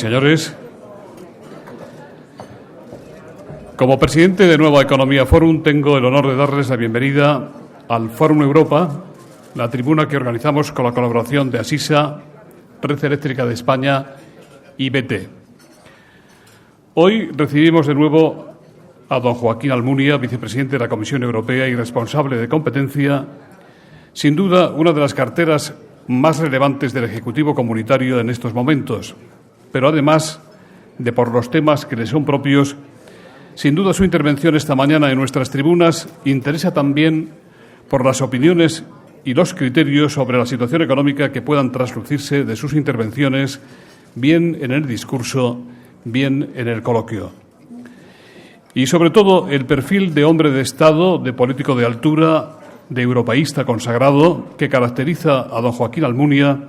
señores, como presidente de Nueva Economía Forum, tengo el honor de darles la bienvenida al Fórum Europa, la tribuna que organizamos con la colaboración de Asisa, Red Eléctrica de España y BT. Hoy recibimos de nuevo a don Joaquín Almunia, vicepresidente de la Comisión Europea y responsable de competencia, sin duda una de las carteras más relevantes del Ejecutivo comunitario en estos momentos, pero además de por los temas que le son propios, sin duda su intervención esta mañana en nuestras tribunas interesa también por las opiniones y los criterios sobre la situación económica que puedan traslucirse de sus intervenciones, bien en el discurso, bien en el coloquio. Y, sobre todo, el perfil de hombre de Estado, de político de altura, de europeísta consagrado, que caracteriza a don Joaquín Almunia,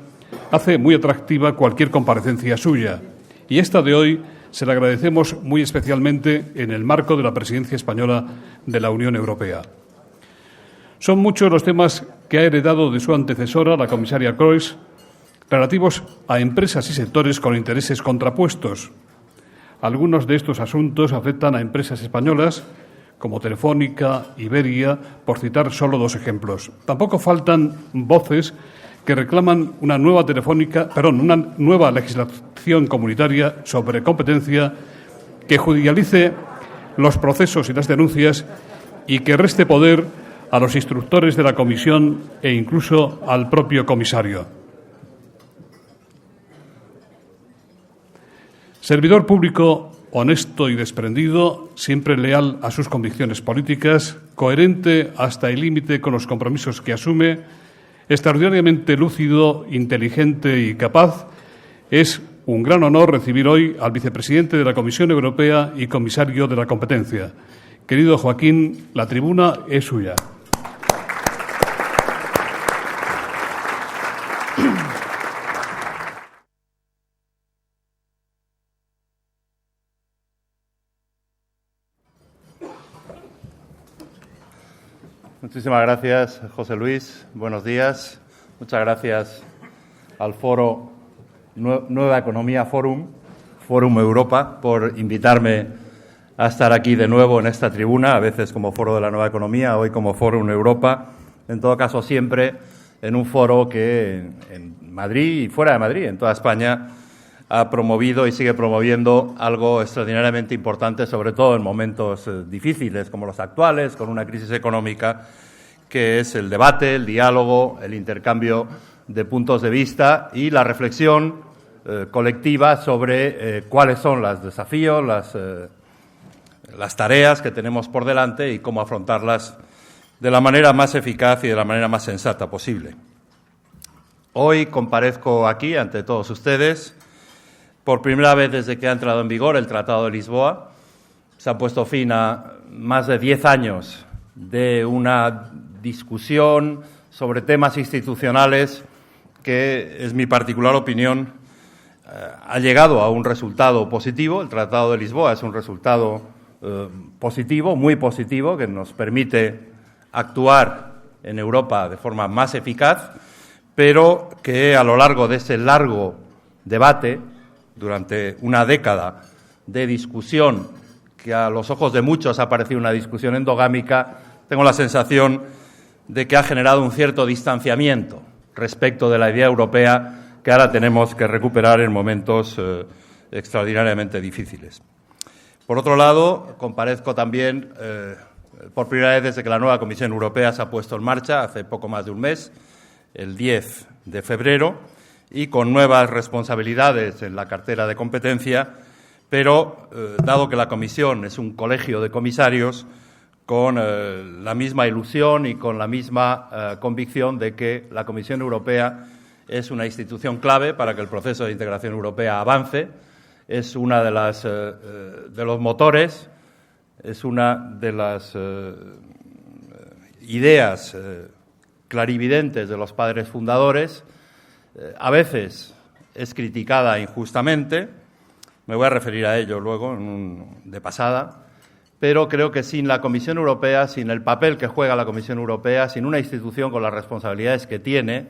hace muy atractiva cualquier comparecencia suya. Y esta de hoy se la agradecemos muy especialmente en el marco de la presidencia española de la Unión Europea. Son muchos los temas que ha heredado de su antecesora, la comisaria Kroes, relativos a empresas y sectores con intereses contrapuestos. Algunos de estos asuntos afectan a empresas españolas como Telefónica, Iberia, por citar solo dos ejemplos. Tampoco faltan voces que reclaman una nueva legislación comunitaria sobre competencia que judicialice los procesos y las denuncias y que reste poder a los instructores de la Comisión e incluso al propio comisario. Servidor público honesto y desprendido, siempre leal a sus convicciones políticas, coherente hasta el límite con los compromisos que asume, extraordinariamente lúcido, inteligente y capaz, es un gran honor recibir hoy al vicepresidente de la Comisión Europea y comisario de la competencia. Querido Joaquín, la tribuna es suya. Muchísimas gracias, José Luis. Buenos días. Muchas gracias al Foro Nueva Economía Forum Europa, por invitarme a estar aquí de nuevo en esta tribuna, a veces como Foro de la Nueva Economía, hoy como Fórum Europa. En todo caso, siempre en un foro que en Madrid y fuera de Madrid, en toda España, ha promovido y sigue promoviendo algo extraordinariamente importante, sobre todo en momentos difíciles como los actuales, con una crisis económica, que es el debate, el diálogo, el intercambio de puntos de vista y la reflexión colectiva sobre cuáles son los desafíos, las tareas que tenemos por delante y cómo afrontarlas de la manera más eficaz y de la manera más sensata posible. Hoy comparezco aquí ante todos ustedes por primera vez desde que ha entrado en vigor el Tratado de Lisboa. Se ha puesto fin a más de 10 años de una discusión sobre temas institucionales que, es mi particular opinión, ha llegado a un resultado positivo. El Tratado de Lisboa es un resultado positivo, muy positivo, que nos permite actuar en Europa de forma más eficaz, pero que a lo largo de ese largo debate, durante una década de discusión, que a los ojos de muchos ha parecido una discusión endogámica, tengo la sensación de que ha generado un cierto distanciamiento respecto de la idea europea que ahora tenemos que recuperar en momentos extraordinariamente difíciles. Por otro lado, comparezco también por primera vez desde que la nueva Comisión Europea se ha puesto en marcha, hace poco más de un mes, el 10 de febrero, y con nuevas responsabilidades en la cartera de competencia, pero dado que la Comisión es un colegio de comisarios, con la misma ilusión y con la misma convicción de que la Comisión Europea es una institución clave para que el proceso de integración europea avance, es una de los motores, es una de las ideas clarividentes de los padres fundadores. A veces es criticada injustamente, me voy a referir a ello luego de pasada, pero creo que sin la Comisión Europea, sin el papel que juega la Comisión Europea, sin una institución con las responsabilidades que tiene,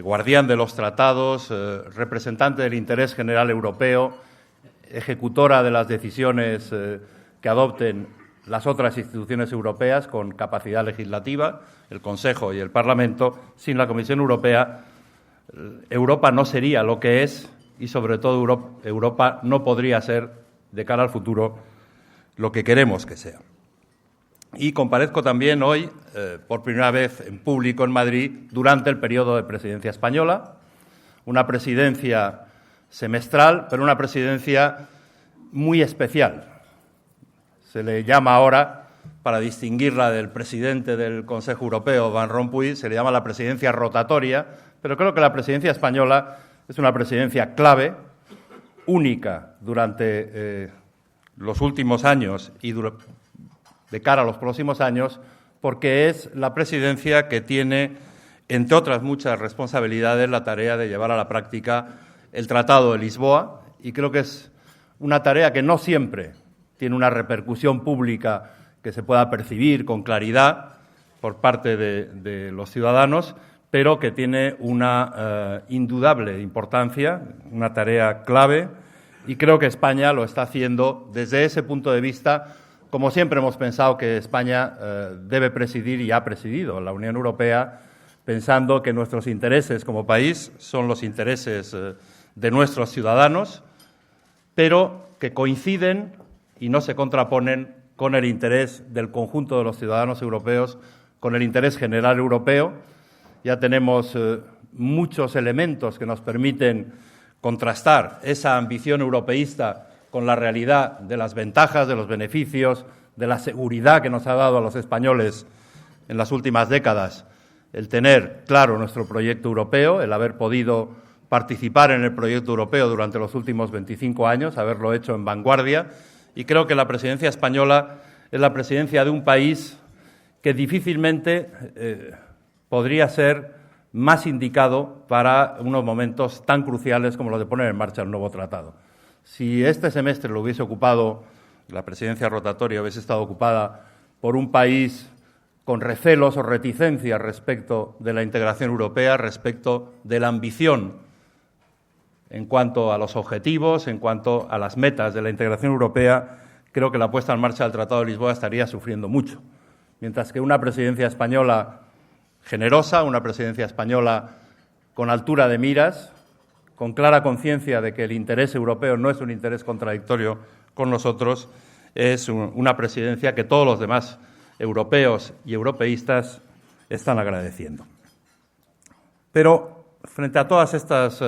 guardián de los tratados, representante del interés general europeo, ejecutora de las decisiones que adopten las otras instituciones europeas con capacidad legislativa, el Consejo y el Parlamento. Sin la Comisión Europea, Europa no sería lo que es y, sobre todo, Europa no podría ser, de cara al futuro, lo que queremos que sea. Y comparezco también hoy, por primera vez en público en Madrid, durante el periodo de presidencia española, una presidencia semestral, pero una presidencia muy especial. Se le llama ahora, para distinguirla del presidente del Consejo Europeo, Van Rompuy, se le llama la presidencia rotatoria, pero creo que la presidencia española es una presidencia clave, única durante los últimos años y de cara a los próximos años, porque es la presidencia que tiene, entre otras muchas responsabilidades, la tarea de llevar a la práctica el Tratado de Lisboa, y creo que es una tarea que no siempre tiene una repercusión pública que se pueda percibir con claridad por parte de los ciudadanos, pero que tiene una indudable importancia, una tarea clave, y creo que España lo está haciendo desde ese punto de vista, como siempre hemos pensado que España debe presidir y ha presidido la Unión Europea, pensando que nuestros intereses como país son los intereses de nuestros ciudadanos, pero que coinciden y no se contraponen con el interés del conjunto de los ciudadanos europeos, con el interés general europeo. Ya tenemos muchos elementos que nos permiten contrastar esa ambición europeísta con la realidad de las ventajas, de los beneficios, de la seguridad que nos ha dado a los españoles en las últimas décadas el tener claro nuestro proyecto europeo, el haber podido participar en el proyecto europeo durante los últimos 25 años, haberlo hecho en vanguardia. Y creo que la presidencia española es la presidencia de un país que difícilmente podría ser más indicado para unos momentos tan cruciales como los de poner en marcha el nuevo tratado. Si este semestre lo hubiese ocupado, la presidencia rotatoria hubiese estado ocupada por un país con recelos o reticencias respecto de la integración europea, respecto de la ambición en cuanto a los objetivos, en cuanto a las metas de la integración europea, creo que la puesta en marcha del Tratado de Lisboa estaría sufriendo mucho. Mientras que una presidencia española generosa, una presidencia española con altura de miras, con clara conciencia de que el interés europeo no es un interés contradictorio con nosotros, es una presidencia que todos los demás europeos y europeístas están agradeciendo. Pero frente a todas estas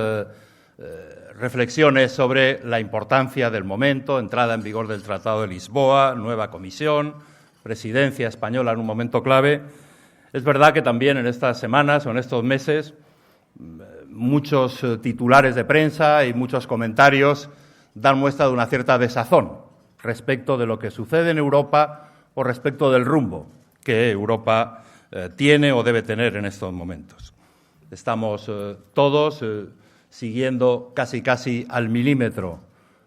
reflexiones sobre la importancia del momento, entrada en vigor del Tratado de Lisboa, nueva comisión, presidencia española en un momento clave, es verdad que también en estas semanas o en estos meses muchos titulares de prensa y muchos comentarios dan muestra de una cierta desazón respecto de lo que sucede en Europa o respecto del rumbo que Europa tiene o debe tener en estos momentos. Estamos todos siguiendo casi al milímetro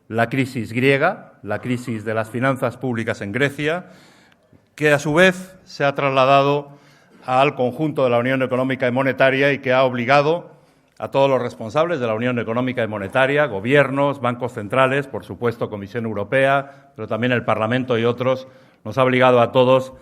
la crisis griega, la crisis de las finanzas públicas en Grecia, que a su vez se ha trasladado al conjunto de la Unión Económica y Monetaria y que ha obligado a todos los responsables de la Unión Económica y Monetaria, gobiernos, bancos centrales, por supuesto Comisión Europea, pero también el Parlamento y otros, nos ha obligado a todos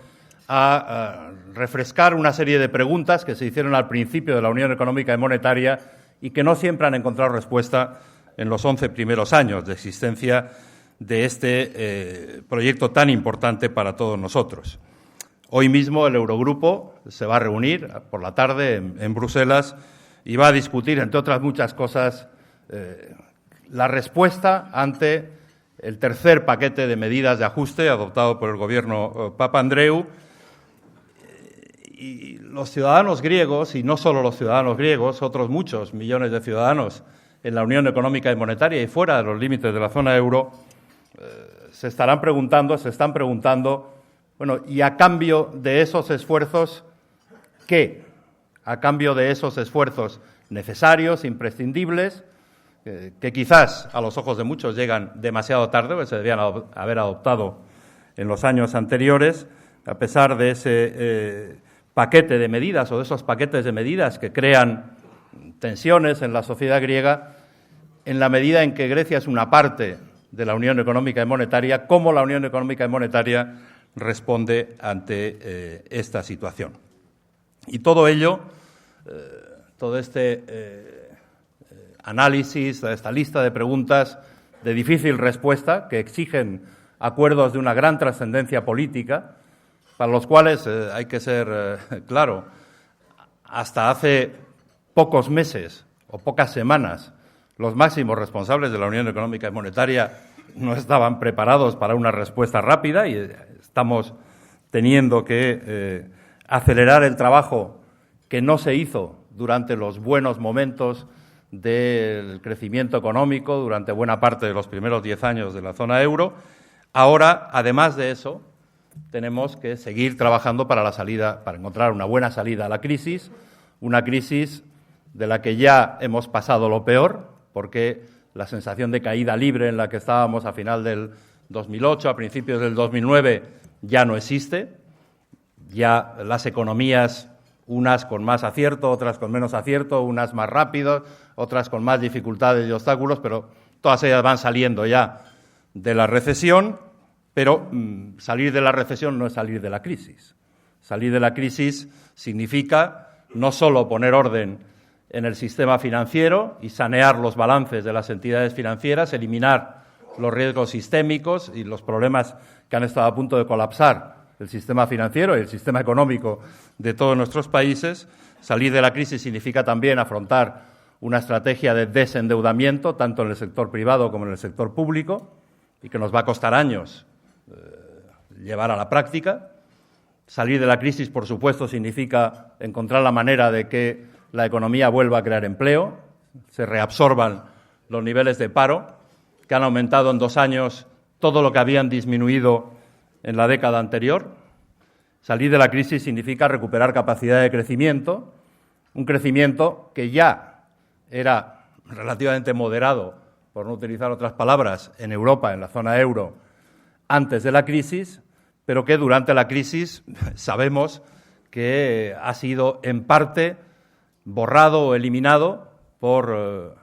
a refrescar una serie de preguntas que se hicieron al principio de la Unión Económica y Monetaria y que no siempre han encontrado respuesta en los 11 primeros años de existencia de este proyecto tan importante para todos nosotros. Hoy mismo el Eurogrupo se va a reunir por la tarde en Bruselas y va a discutir, entre otras muchas cosas, la respuesta ante el tercer paquete de medidas de ajuste adoptado por el Gobierno Papandreou. Y los ciudadanos griegos, y no solo los ciudadanos griegos, otros muchos millones de ciudadanos en la Unión Económica y Monetaria y fuera de los límites de la zona euro, se están preguntando, bueno, ¿y a cambio de esos esfuerzos qué? A cambio de esos esfuerzos necesarios, imprescindibles, que quizás a los ojos de muchos llegan demasiado tarde, o que se debían haber adoptado en los años anteriores, a pesar de ese paquete de medidas o de esos paquetes de medidas que crean tensiones en la sociedad griega en la medida en que Grecia es una parte de la Unión Económica y Monetaria, cómo la Unión Económica y Monetaria responde ante esta situación. Y todo ello, todo este análisis, esta lista de preguntas de difícil respuesta que exigen acuerdos de una gran trascendencia política, para los cuales, hay que ser claro, hasta hace pocos meses o pocas semanas los máximos responsables de la Unión Económica y Monetaria no estaban preparados para una respuesta rápida y estamos teniendo que acelerar el trabajo que no se hizo durante los buenos momentos del crecimiento económico, durante buena parte de los primeros 10 años de la zona euro. Ahora, además de eso, tenemos que seguir trabajando para encontrar una buena salida a la crisis, una crisis de la que ya hemos pasado lo peor, porque la sensación de caída libre en la que estábamos a final del 2008, a principios del 2009, ya no existe. Ya las economías, unas con más acierto, otras con menos acierto, unas más rápido, otras con más dificultades y obstáculos, pero todas ellas van saliendo ya de la recesión, pero salir de la recesión no es salir de la crisis. Salir de la crisis significa no solo poner orden en el sistema financiero y sanear los balances de las entidades financieras, eliminar los riesgos sistémicos y los problemas que han estado a punto de colapsar el sistema financiero y el sistema económico de todos nuestros países. Salir de la crisis significa también afrontar una estrategia de desendeudamiento, tanto en el sector privado como en el sector público, y que nos va a costar años llevar a la práctica. Salir de la crisis, por supuesto, significa encontrar la manera de que la economía vuelva a crear empleo, se reabsorban los niveles de paro, que han aumentado en 2 años todo lo que habían disminuido en la década anterior. Salir de la crisis significa recuperar capacidad de crecimiento, un crecimiento que ya era relativamente moderado, por no utilizar otras palabras, en Europa, en la zona euro, antes de la crisis, pero que durante la crisis sabemos que ha sido en parte borrado o eliminado por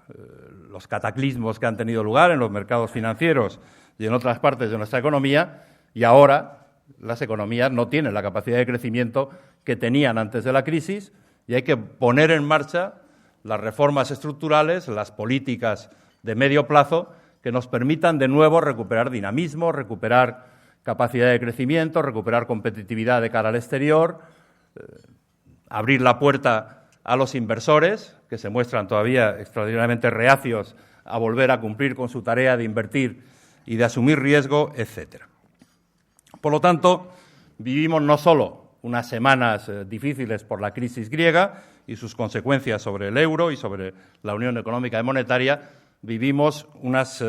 los cataclismos que han tenido lugar en los mercados financieros y en otras partes de nuestra economía, y ahora las economías no tienen la capacidad de crecimiento que tenían antes de la crisis y hay que poner en marcha las reformas estructurales, las políticas de medio plazo que nos permitan de nuevo recuperar dinamismo, recuperar capacidad de crecimiento, recuperar competitividad de cara al exterior, abrir la puerta a los inversores, que se muestran todavía extraordinariamente reacios a volver a cumplir con su tarea de invertir y de asumir riesgo, etcétera. Por lo tanto, vivimos no solo unas semanas difíciles por la crisis griega y sus consecuencias sobre el euro y sobre la Unión Económica y Monetaria, vivimos unas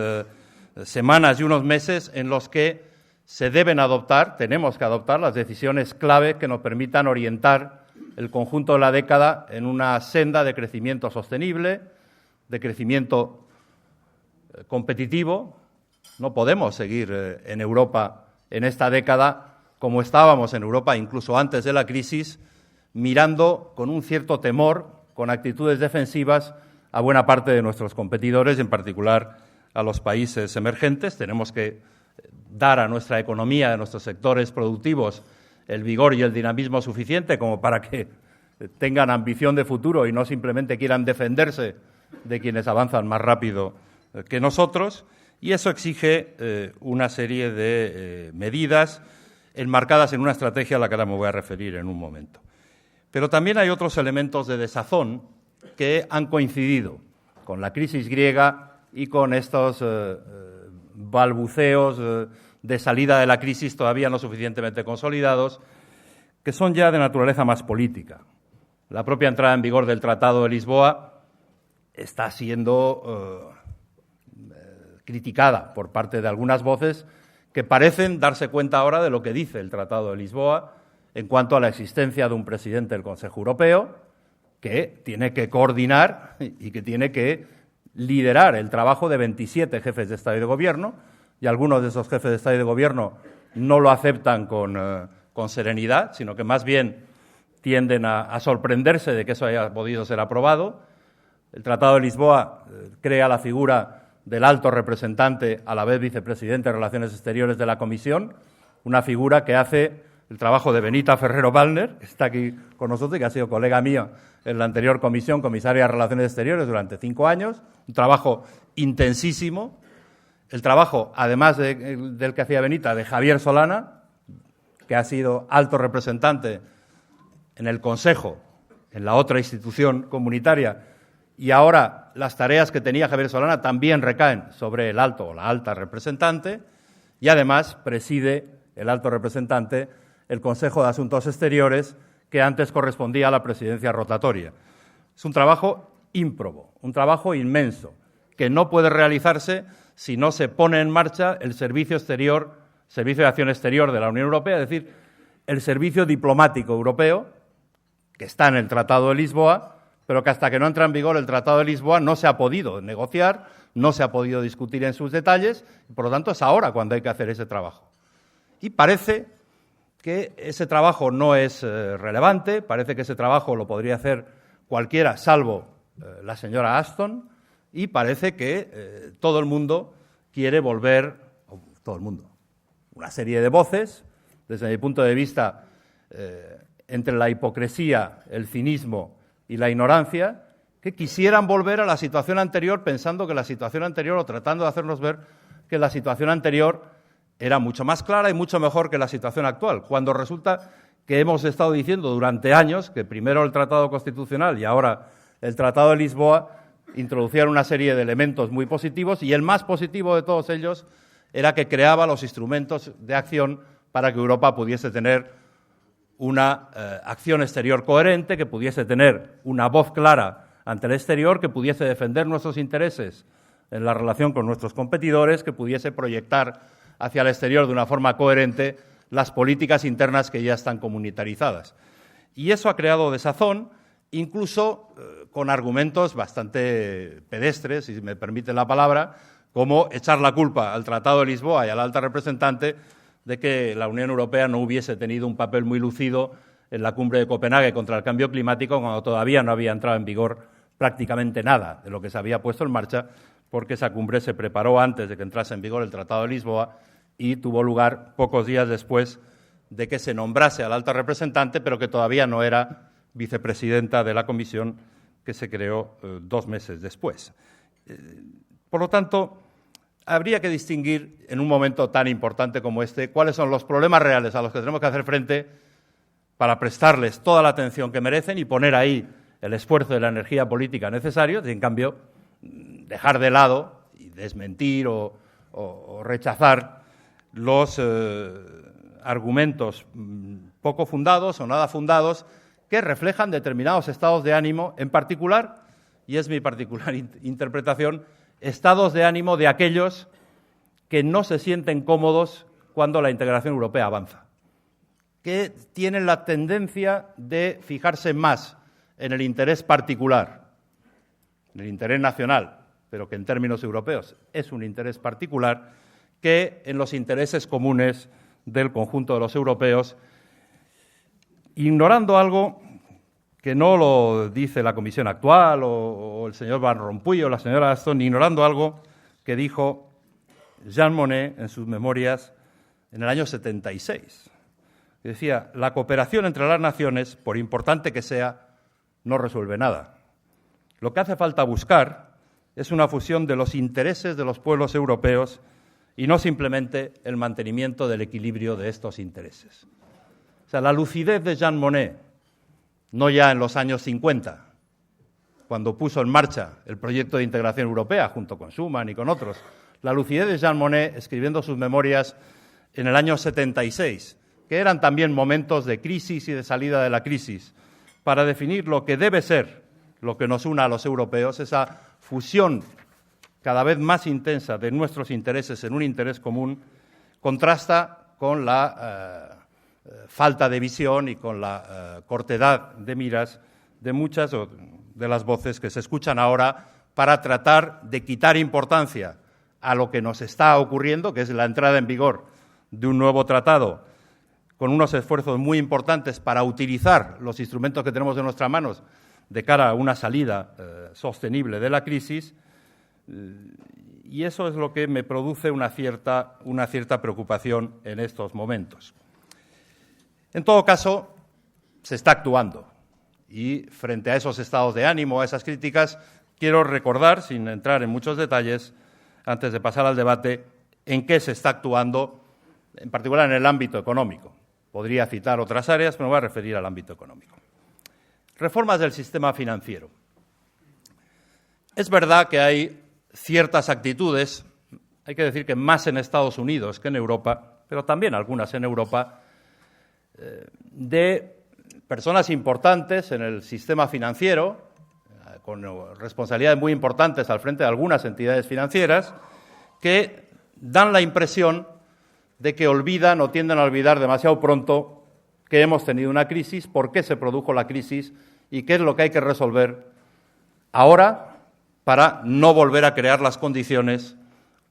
semanas y unos meses en los que se deben adoptar, tenemos que adoptar las decisiones clave que nos permitan orientar el conjunto de la década en una senda de crecimiento sostenible, de crecimiento competitivo. No podemos seguir en Europa en esta década como estábamos en Europa incluso antes de la crisis, mirando con un cierto temor, con actitudes defensivas, a buena parte de nuestros competidores, en particular a los países emergentes. Tenemos que dar a nuestra economía, a nuestros sectores productivos, el vigor y el dinamismo suficiente como para que tengan ambición de futuro y no simplemente quieran defenderse de quienes avanzan más rápido que nosotros, y eso exige una serie de medidas enmarcadas en una estrategia a la que ahora me voy a referir en un momento. Pero también hay otros elementos de desazón que han coincidido con la crisis griega y con estos balbuceos de salida de la crisis todavía no suficientemente consolidados, que son ya de naturaleza más política. La propia entrada en vigor del Tratado de Lisboa está siendo criticada por parte de algunas voces que parecen darse cuenta ahora de lo que dice el Tratado de Lisboa en cuanto a la existencia de un presidente del Consejo Europeo que tiene que coordinar y que tiene que liderar el trabajo de 27 jefes de Estado y de Gobierno, y algunos de esos jefes de Estado y de Gobierno no lo aceptan con serenidad, sino que más bien tienden a sorprenderse de que eso haya podido ser aprobado. El Tratado de Lisboa crea la figura del alto representante, a la vez vicepresidente de Relaciones Exteriores de la Comisión, una figura que hace el trabajo de Benita Ferrero-Waldner, que está aquí con nosotros y que ha sido colega mía en la anterior comisión, comisaria de Relaciones Exteriores durante 5 años, un trabajo intensísimo. El trabajo, además del que hacía Benita, de Javier Solana, que ha sido alto representante en el Consejo, en la otra institución comunitaria, y ahora las tareas que tenía Javier Solana también recaen sobre el alto o la alta representante, y además preside el alto representante el Consejo de Asuntos Exteriores, que antes correspondía a la presidencia rotatoria. Es un trabajo ímprobo, un trabajo inmenso, que no puede realizarse si no se pone en marcha el Servicio de Acción Exterior de la Unión Europea, es decir, el Servicio Diplomático Europeo, que está en el Tratado de Lisboa, pero que hasta que no entra en vigor el Tratado de Lisboa no se ha podido negociar, no se ha podido discutir en sus detalles, y por lo tanto es ahora cuando hay que hacer ese trabajo. Y parece que ese trabajo no es relevante, parece que ese trabajo lo podría hacer cualquiera, salvo la señora Ashton, y parece que todo el mundo quiere volver, todo el mundo, una serie de voces, desde mi punto de vista, entre la hipocresía, el cinismo y la ignorancia, que quisieran volver a la situación anterior pensando que la situación anterior, o tratando de hacernos ver que la situación anterior era mucho más clara y mucho mejor que la situación actual, cuando resulta que hemos estado diciendo durante años que primero el Tratado Constitucional y ahora el Tratado de Lisboa introducían una serie de elementos muy positivos, y el más positivo de todos ellos era que creaba los instrumentos de acción para que Europa pudiese tener una acción exterior coherente, que pudiese tener una voz clara ante el exterior, que pudiese defender nuestros intereses en la relación con nuestros competidores, que pudiese proyectar hacia el exterior de una forma coherente las políticas internas que ya están comunitarizadas. Y eso ha creado desazón, incluso con argumentos bastante pedestres, si me permiten la palabra, como echar la culpa al Tratado de Lisboa y a la alta representante de que la Unión Europea no hubiese tenido un papel muy lucido en la cumbre de Copenhague contra el cambio climático, cuando todavía no había entrado en vigor prácticamente nada de lo que se había puesto en marcha, porque esa cumbre se preparó antes de que entrase en vigor el Tratado de Lisboa y tuvo lugar pocos días después de que se nombrase a la alta representante, pero que todavía no era vicepresidenta de la Comisión, que se creó 2 meses después. Por lo tanto, habría que distinguir en un momento tan importante como este cuáles son los problemas reales a los que tenemos que hacer frente para prestarles toda la atención que merecen y poner ahí el esfuerzo y la energía política necesarios, y en cambio dejar de lado y desmentir o rechazar los argumentos poco fundados o nada fundados que reflejan determinados estados de ánimo, en particular, y es mi particular interpretación, estados de ánimo de aquellos que no se sienten cómodos cuando la integración europea avanza, que tienen la tendencia de fijarse más en el interés particular, en el interés nacional, pero que en términos europeos es un interés particular, que en los intereses comunes del conjunto de los europeos, ignorando algo que no lo dice la Comisión actual o el señor Van Rompuy o la señora Ashton, ignorando algo que dijo Jean Monnet en sus memorias en el año 76. Que decía, la cooperación entre las naciones, por importante que sea, no resuelve nada. Lo que hace falta buscar es una fusión de los intereses de los pueblos europeos y no simplemente el mantenimiento del equilibrio de estos intereses. O sea, la lucidez de Jean Monnet, no ya en los años 50, cuando puso en marcha el proyecto de integración europea, junto con Schuman y con otros, la lucidez de Jean Monnet, escribiendo sus memorias en el año 76, que eran también momentos de crisis y de salida de la crisis, para definir lo que debe ser lo que nos una a los europeos, esa fusión cada vez más intensa de nuestros intereses en un interés común, contrasta con la falta de visión y con la cortedad de miras de muchas de las voces que se escuchan ahora para tratar de quitar importancia a lo que nos está ocurriendo, que es la entrada en vigor de un nuevo tratado, con unos esfuerzos muy importantes para utilizar los instrumentos que tenemos en nuestras manos de cara a una salida sostenible de la crisis, y eso es lo que me produce una cierta preocupación en estos momentos. En todo caso, se está actuando y frente a esos estados de ánimo, a esas críticas, quiero recordar, sin entrar en muchos detalles, antes de pasar al debate, en qué se está actuando, en particular en el ámbito económico. Podría citar otras áreas, pero me voy a referir al ámbito económico. Reformas del sistema financiero. Es verdad que hay ciertas actitudes, hay que decir que más en Estados Unidos que en Europa, pero también algunas en Europa, de personas importantes en el sistema financiero, con responsabilidades muy importantes al frente de algunas entidades financieras, que dan la impresión de que olvidan o tienden a olvidar demasiado pronto que hemos tenido una crisis, por qué se produjo la crisis y qué es lo que hay que resolver ahora para no volver a crear las condiciones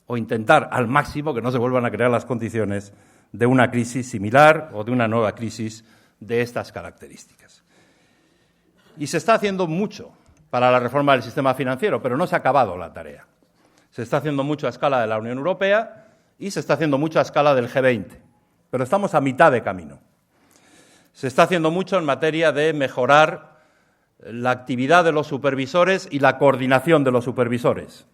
o intentar al máximo que no se vuelvan a crear las condiciones de una crisis similar o de una nueva crisis de estas características. Y se está haciendo mucho para la reforma del sistema financiero, pero no se ha acabado la tarea. Se está haciendo mucho a escala de la Unión Europea y se está haciendo mucho a escala del G20, pero estamos a mitad de camino. Se está haciendo mucho en materia de mejorar la actividad de los supervisores y la coordinación de los supervisores.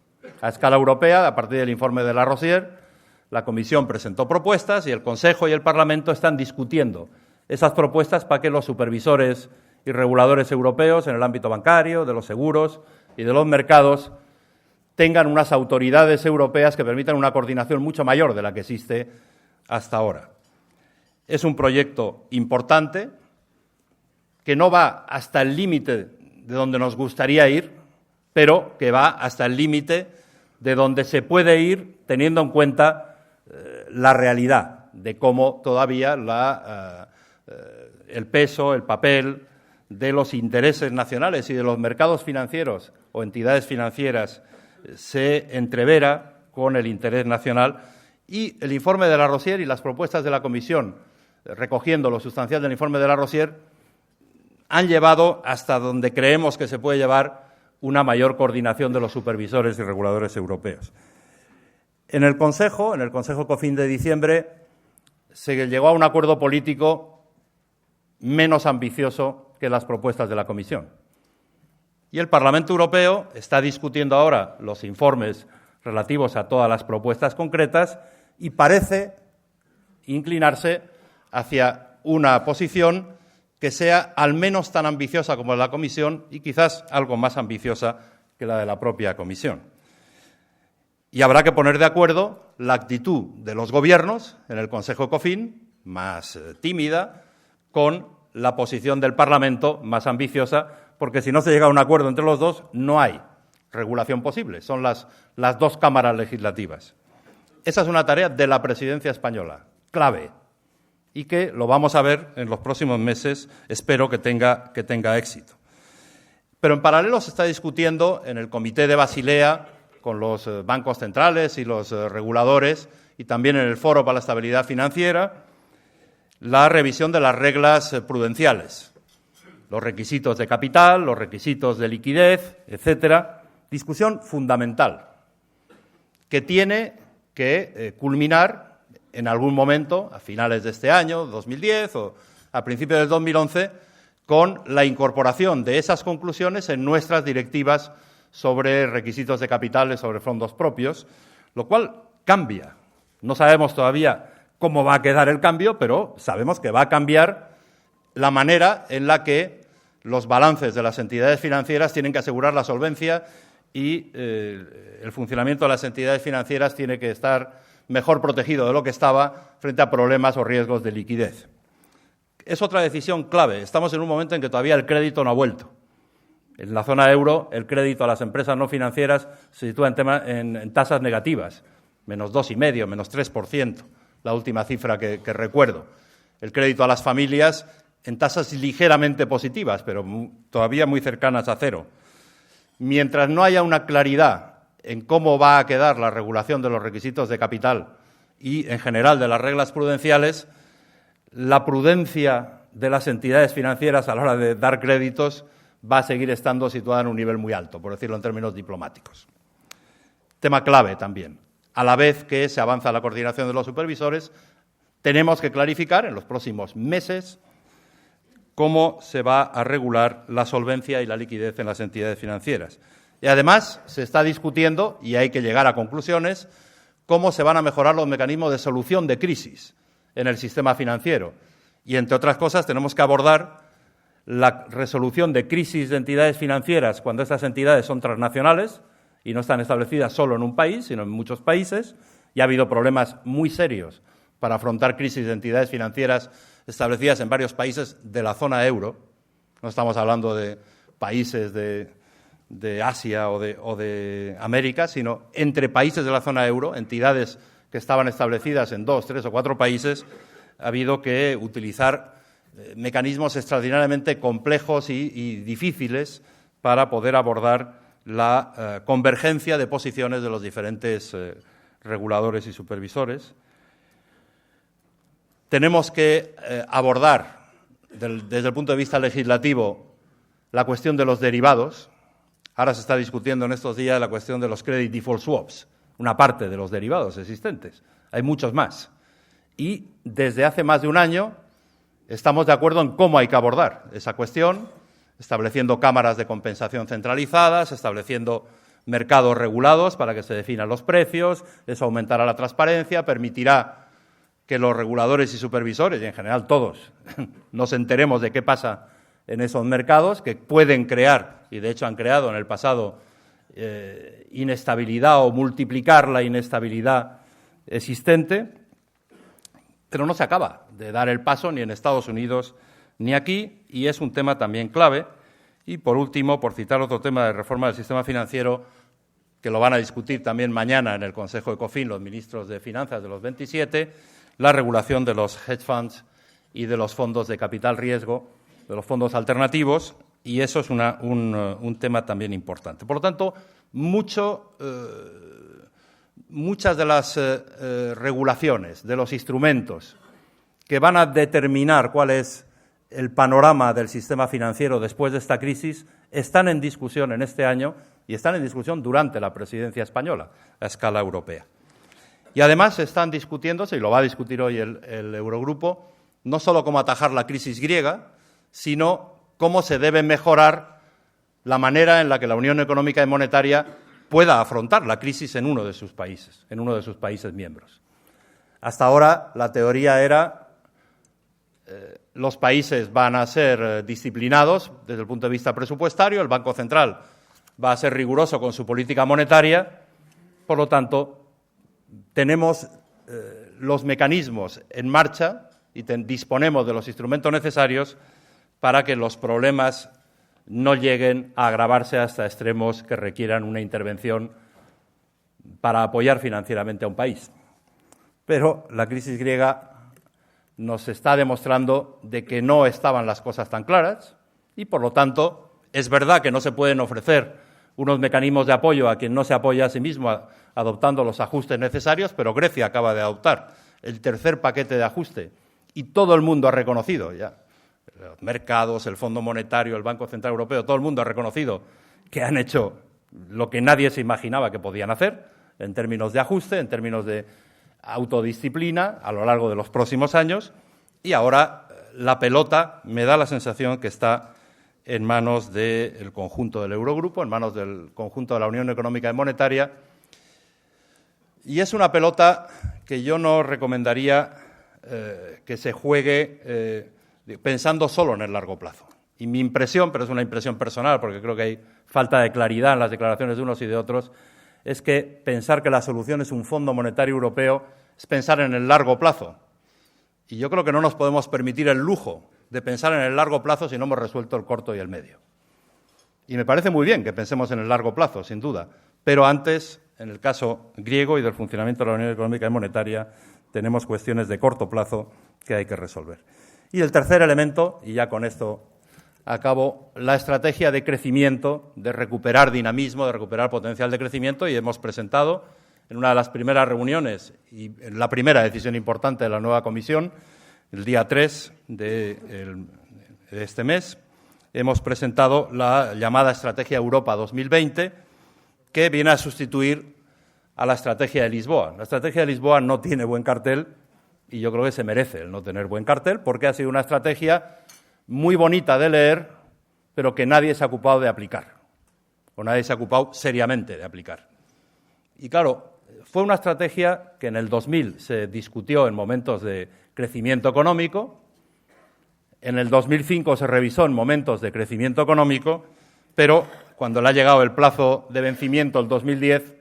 A escala europea, a partir del informe de Larosière, la Comisión presentó propuestas y el Consejo y el Parlamento están discutiendo esas propuestas para que los supervisores y reguladores europeos en el ámbito bancario, de los seguros y de los mercados tengan unas autoridades europeas que permitan una coordinación mucho mayor de la que existe hasta ahora. Es un proyecto importante que no va hasta el límite de donde nos gustaría ir, pero que va hasta el límite de donde se puede ir teniendo en cuenta la realidad de cómo todavía el peso, el papel de los intereses nacionales y de los mercados financieros o entidades financieras se entrevera con el interés nacional, y el informe de Larosière y las propuestas de la Comisión, recogiendo lo sustancial del informe de Larosière, han llevado hasta donde creemos que se puede llevar una mayor coordinación de los supervisores y reguladores europeos. En el Consejo COFIN de diciembre, se llegó a un acuerdo político menos ambicioso que las propuestas de la Comisión. Y el Parlamento Europeo está discutiendo ahora los informes relativos a todas las propuestas concretas y parece inclinarse hacia una posición que sea al menos tan ambiciosa como la Comisión y quizás algo más ambiciosa que la de la propia Comisión. Y habrá que poner de acuerdo la actitud de los gobiernos en el Consejo COFIN, más tímida, con la posición del Parlamento, más ambiciosa, porque si no se llega a un acuerdo entre los dos, no hay regulación posible. Son las dos cámaras legislativas. Esa es una tarea de la presidencia española, clave, y que lo vamos a ver en los próximos meses, espero que tenga éxito. Pero en paralelo se está discutiendo en el Comité de Basilea con los bancos centrales y los reguladores y también en el Foro para la Estabilidad Financiera la revisión de las reglas prudenciales, los requisitos de capital, los requisitos de liquidez, etcétera. Discusión fundamental que tiene que culminar en algún momento, a finales de este año, 2010 o a principios del 2011, con la incorporación de esas conclusiones en nuestras directivas sobre requisitos de capitales, sobre fondos propios, lo cual cambia. No sabemos todavía cómo va a quedar el cambio, pero sabemos que va a cambiar la manera en la que los balances de las entidades financieras tienen que asegurar la solvencia y el funcionamiento de las entidades financieras tiene que estar mejor protegido de lo que estaba frente a problemas o riesgos de liquidez. Es otra decisión clave. Estamos en un momento en que todavía el crédito no ha vuelto. En la zona euro, el crédito a las empresas no financieras se sitúa en tasas negativas, menos 2,5%, menos 3%, la última cifra que recuerdo. El crédito a las familias en tasas ligeramente positivas, pero todavía muy cercanas a cero. Mientras no haya una claridad en cómo va a quedar la regulación de los requisitos de capital y, en general, de las reglas prudenciales, la prudencia de las entidades financieras a la hora de dar créditos va a seguir estando situada en un nivel muy alto, por decirlo en términos diplomáticos. Tema clave también. A la vez que se avanza la coordinación de los supervisores, tenemos que clarificar en los próximos meses cómo se va a regular la solvencia y la liquidez en las entidades financieras. Y además se está discutiendo, y hay que llegar a conclusiones, cómo se van a mejorar los mecanismos de solución de crisis en el sistema financiero. Y, entre otras cosas, tenemos que abordar la resolución de crisis de entidades financieras cuando estas entidades son transnacionales y no están establecidas solo en un país, sino en muchos países, y ha habido problemas muy serios para afrontar crisis de entidades financieras establecidas en varios países de la zona euro. No estamos hablando de países de Asia o de América, sino entre países de la zona euro, entidades que estaban establecidas en 2, 3 o 4 países, ha habido que utilizar mecanismos extraordinariamente complejos y difíciles para poder abordar la convergencia de posiciones de los diferentes reguladores y supervisores. Tenemos que abordar, desde el punto de vista legislativo, la cuestión de los derivados. Ahora se está discutiendo en estos días la cuestión de los credit default swaps, una parte de los derivados existentes. Hay muchos más. Y desde hace más de un año estamos de acuerdo en cómo hay que abordar esa cuestión, estableciendo cámaras de compensación centralizadas, estableciendo mercados regulados para que se definan los precios. Eso aumentará la transparencia, permitirá que los reguladores y supervisores, y en general todos, nos enteremos de qué pasa en esos mercados, que pueden crear, y de hecho han creado en el pasado, inestabilidad o multiplicar la inestabilidad existente, pero no se acaba de dar el paso ni en Estados Unidos ni aquí, y es un tema también clave. Y, por último, por citar otro tema de reforma del sistema financiero, que lo van a discutir también mañana en el Consejo Ecofin los ministros de Finanzas de los 27, la regulación de los hedge funds y de los fondos de capital riesgo, de los fondos alternativos, y eso es un tema también importante. Por lo tanto, muchas de las regulaciones, de los instrumentos que van a determinar cuál es el panorama del sistema financiero después de esta crisis, están en discusión en este año y están en discusión durante la presidencia española a escala europea. Y además están discutiéndose, y lo va a discutir hoy el Eurogrupo, no solo cómo atajar la crisis griega, sino cómo se debe mejorar la manera en la que la Unión Económica y Monetaria pueda afrontar la crisis en uno de sus países miembros. Hasta ahora la teoría era los países van a ser disciplinados desde el punto de vista presupuestario, el Banco Central va a ser riguroso con su política monetaria, por lo tanto, tenemos los mecanismos en marcha y disponemos de los instrumentos necesarios para que los problemas no lleguen a agravarse hasta extremos que requieran una intervención para apoyar financieramente a un país. Pero la crisis griega nos está demostrando de que no estaban las cosas tan claras y, por lo tanto, es verdad que no se pueden ofrecer unos mecanismos de apoyo a quien no se apoya a sí mismo adoptando los ajustes necesarios, pero Grecia acaba de adoptar el tercer paquete de ajuste y todo el mundo ha reconocido ya, los mercados, el Fondo Monetario, el Banco Central Europeo, todo el mundo ha reconocido que han hecho lo que nadie se imaginaba que podían hacer en términos de ajuste, en términos de autodisciplina a lo largo de los próximos años, y ahora la pelota me da la sensación que está en manos del conjunto del Eurogrupo, en manos del conjunto de la Unión Económica y Monetaria, y es una pelota que yo no recomendaría que se juegue pensando solo en el largo plazo. Y mi impresión, pero es una impresión personal porque creo que hay falta de claridad en las declaraciones de unos y de otros, es que pensar que la solución es un Fondo Monetario Europeo es pensar en el largo plazo. Y yo creo que no nos podemos permitir el lujo de pensar en el largo plazo si no hemos resuelto el corto y el medio. Y me parece muy bien que pensemos en el largo plazo, sin duda, pero antes, en el caso griego y del funcionamiento de la Unión Económica y Monetaria, tenemos cuestiones de corto plazo que hay que resolver. Y el tercer elemento, y ya con esto acabo, la estrategia de crecimiento, de recuperar dinamismo, de recuperar potencial de crecimiento, y hemos presentado en una de las primeras reuniones y en la primera decisión importante de la nueva Comisión, el día 3 de este mes, hemos presentado la llamada Estrategia Europa 2020, que viene a sustituir a la Estrategia de Lisboa. La Estrategia de Lisboa no tiene buen cartel y yo creo que se merece el no tener buen cartel porque ha sido una estrategia muy bonita de leer, pero que nadie se ha ocupado de aplicar, o nadie se ha ocupado seriamente de aplicar. Y claro, fue una estrategia que en el 2000 se discutió en momentos de crecimiento económico, en el 2005 se revisó en momentos de crecimiento económico, pero cuando le ha llegado el plazo de vencimiento el 2010,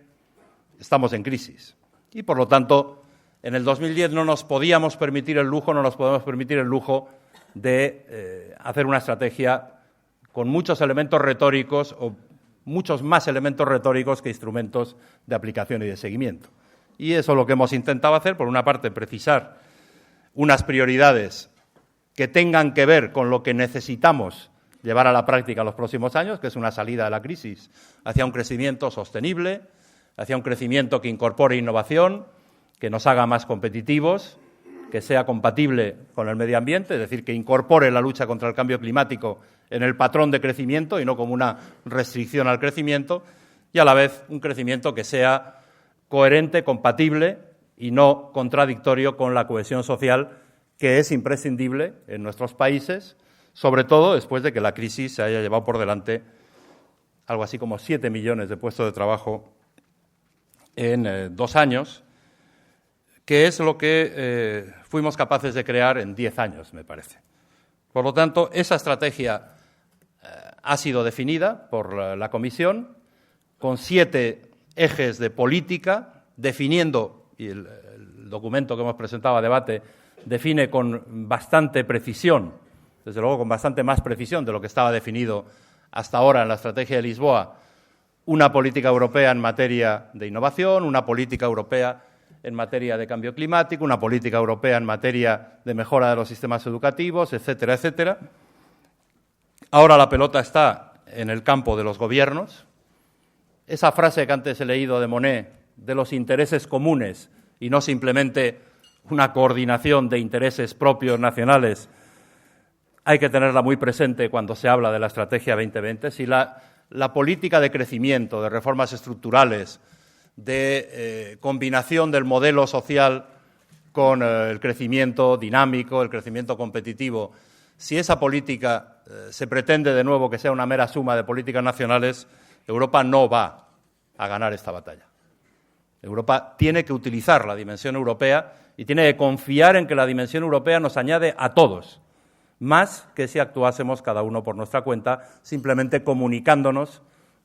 estamos en crisis. Y, por lo tanto, en el 2010 no nos podemos permitir el lujo de hacer una estrategia con muchos elementos retóricos o muchos más elementos retóricos que instrumentos de aplicación y de seguimiento. Y eso es lo que hemos intentado hacer, por una parte, precisar unas prioridades que tengan que ver con lo que necesitamos llevar a la práctica en los próximos años, que es una salida de la crisis hacia un crecimiento sostenible, hacia un crecimiento que incorpore innovación, que nos haga más competitivos, que sea compatible con el medio ambiente, es decir, que incorpore la lucha contra el cambio climático en el patrón de crecimiento y no como una restricción al crecimiento, y a la vez un crecimiento que sea coherente, compatible y no contradictorio con la cohesión social, que es imprescindible en nuestros países, sobre todo después de que la crisis se haya llevado por delante algo así como 7 millones de puestos de trabajo en 2 años, que es lo que fuimos capaces de crear en 10 años, me parece. Por lo tanto, esa estrategia ha sido definida por la Comisión con 7 ejes de política, definiendo, y el documento que hemos presentado a debate define con bastante precisión, desde luego con bastante más precisión de lo que estaba definido hasta ahora en la Estrategia de Lisboa, una política europea en materia de innovación, una política europea en materia de cambio climático, una política europea en materia de mejora de los sistemas educativos, etcétera, etcétera. Ahora la pelota está en el campo de los gobiernos. Esa frase que antes he leído de Monnet, de los intereses comunes y no simplemente una coordinación de intereses propios nacionales, hay que tenerla muy presente cuando se habla de la Estrategia 2020. Si la política de crecimiento, de reformas estructurales, de combinación del modelo social con el crecimiento dinámico, el crecimiento competitivo, si esa política se pretende de nuevo que sea una mera suma de políticas nacionales, Europa no va a ganar esta batalla. Europa tiene que utilizar la dimensión europea y tiene que confiar en que la dimensión europea nos añade a todos, más que si actuásemos cada uno por nuestra cuenta, simplemente comunicándonos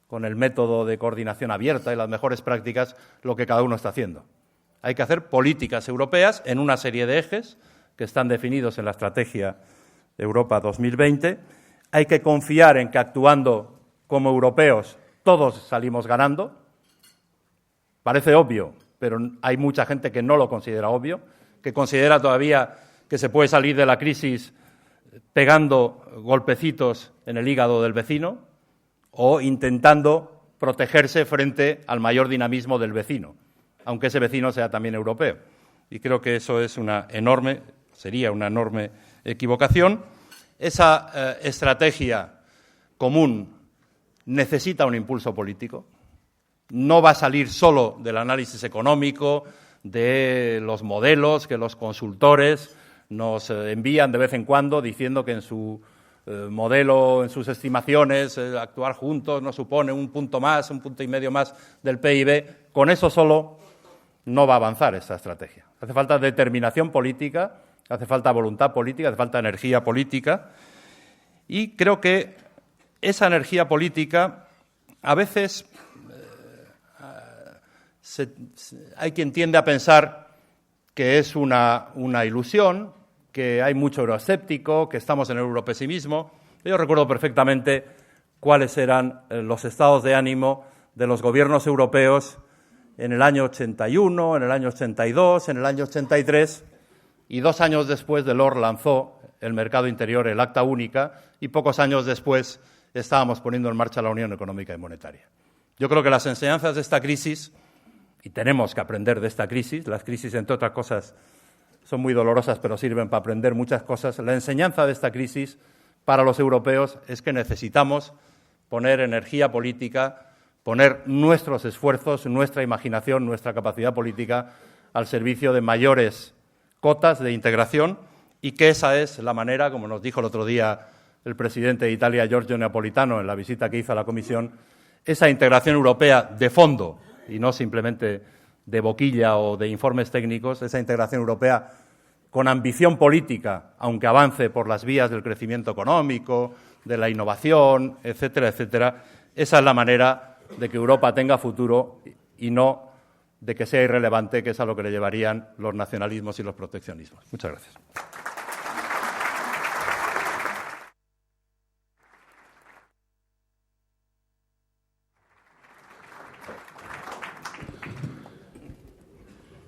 con el método de coordinación abierta y las mejores prácticas, lo que cada uno está haciendo. Hay que hacer políticas europeas en una serie de ejes que están definidos en la Estrategia Europa 2020. Hay que confiar en que actuando como europeos todos salimos ganando. Parece obvio, pero hay mucha gente que no lo considera obvio, que considera todavía que se puede salir de la crisis pegando golpecitos en el hígado del vecino o intentando protegerse frente al mayor dinamismo del vecino, aunque ese vecino sea también europeo. Y creo que eso es sería una enorme equivocación. Esa estrategia común necesita un impulso político. No va a salir solo del análisis económico, de los modelos que los consultores nos envían de vez en cuando diciendo que en su modelo, en sus estimaciones, actuar juntos nos supone un punto más, 1,5 puntos más del PIB. Con eso solo no va a avanzar esta estrategia. Hace falta determinación política, hace falta voluntad política, hace falta energía política. Y creo que esa energía política a veces hay quien tiende a pensar que es una ilusión, que hay mucho euroescéptico, que estamos en el europesimismo. Yo recuerdo perfectamente cuáles eran los estados de ánimo de los gobiernos europeos en el año 81, en el año 82, en el año 83, y 2 años después Delors lanzó el mercado interior, el Acta Única, y pocos años después estábamos poniendo en marcha la Unión Económica y Monetaria. Yo creo que las enseñanzas de esta crisis, y tenemos que aprender de esta crisis, las crisis, entre otras cosas, son muy dolorosas, pero sirven para aprender muchas cosas. La enseñanza de esta crisis para los europeos es que necesitamos poner energía política, poner nuestros esfuerzos, nuestra imaginación, nuestra capacidad política al servicio de mayores cotas de integración y que esa es la manera, como nos dijo el otro día el presidente de Italia, Giorgio Napolitano, en la visita que hizo a la Comisión, esa integración europea de fondo y no simplemente de boquilla o de informes técnicos, esa integración europea con ambición política, aunque avance por las vías del crecimiento económico, de la innovación, etcétera, etcétera, esa es la manera de que Europa tenga futuro y no de que sea irrelevante, que es a lo que le llevarían los nacionalismos y los proteccionismos. Muchas gracias.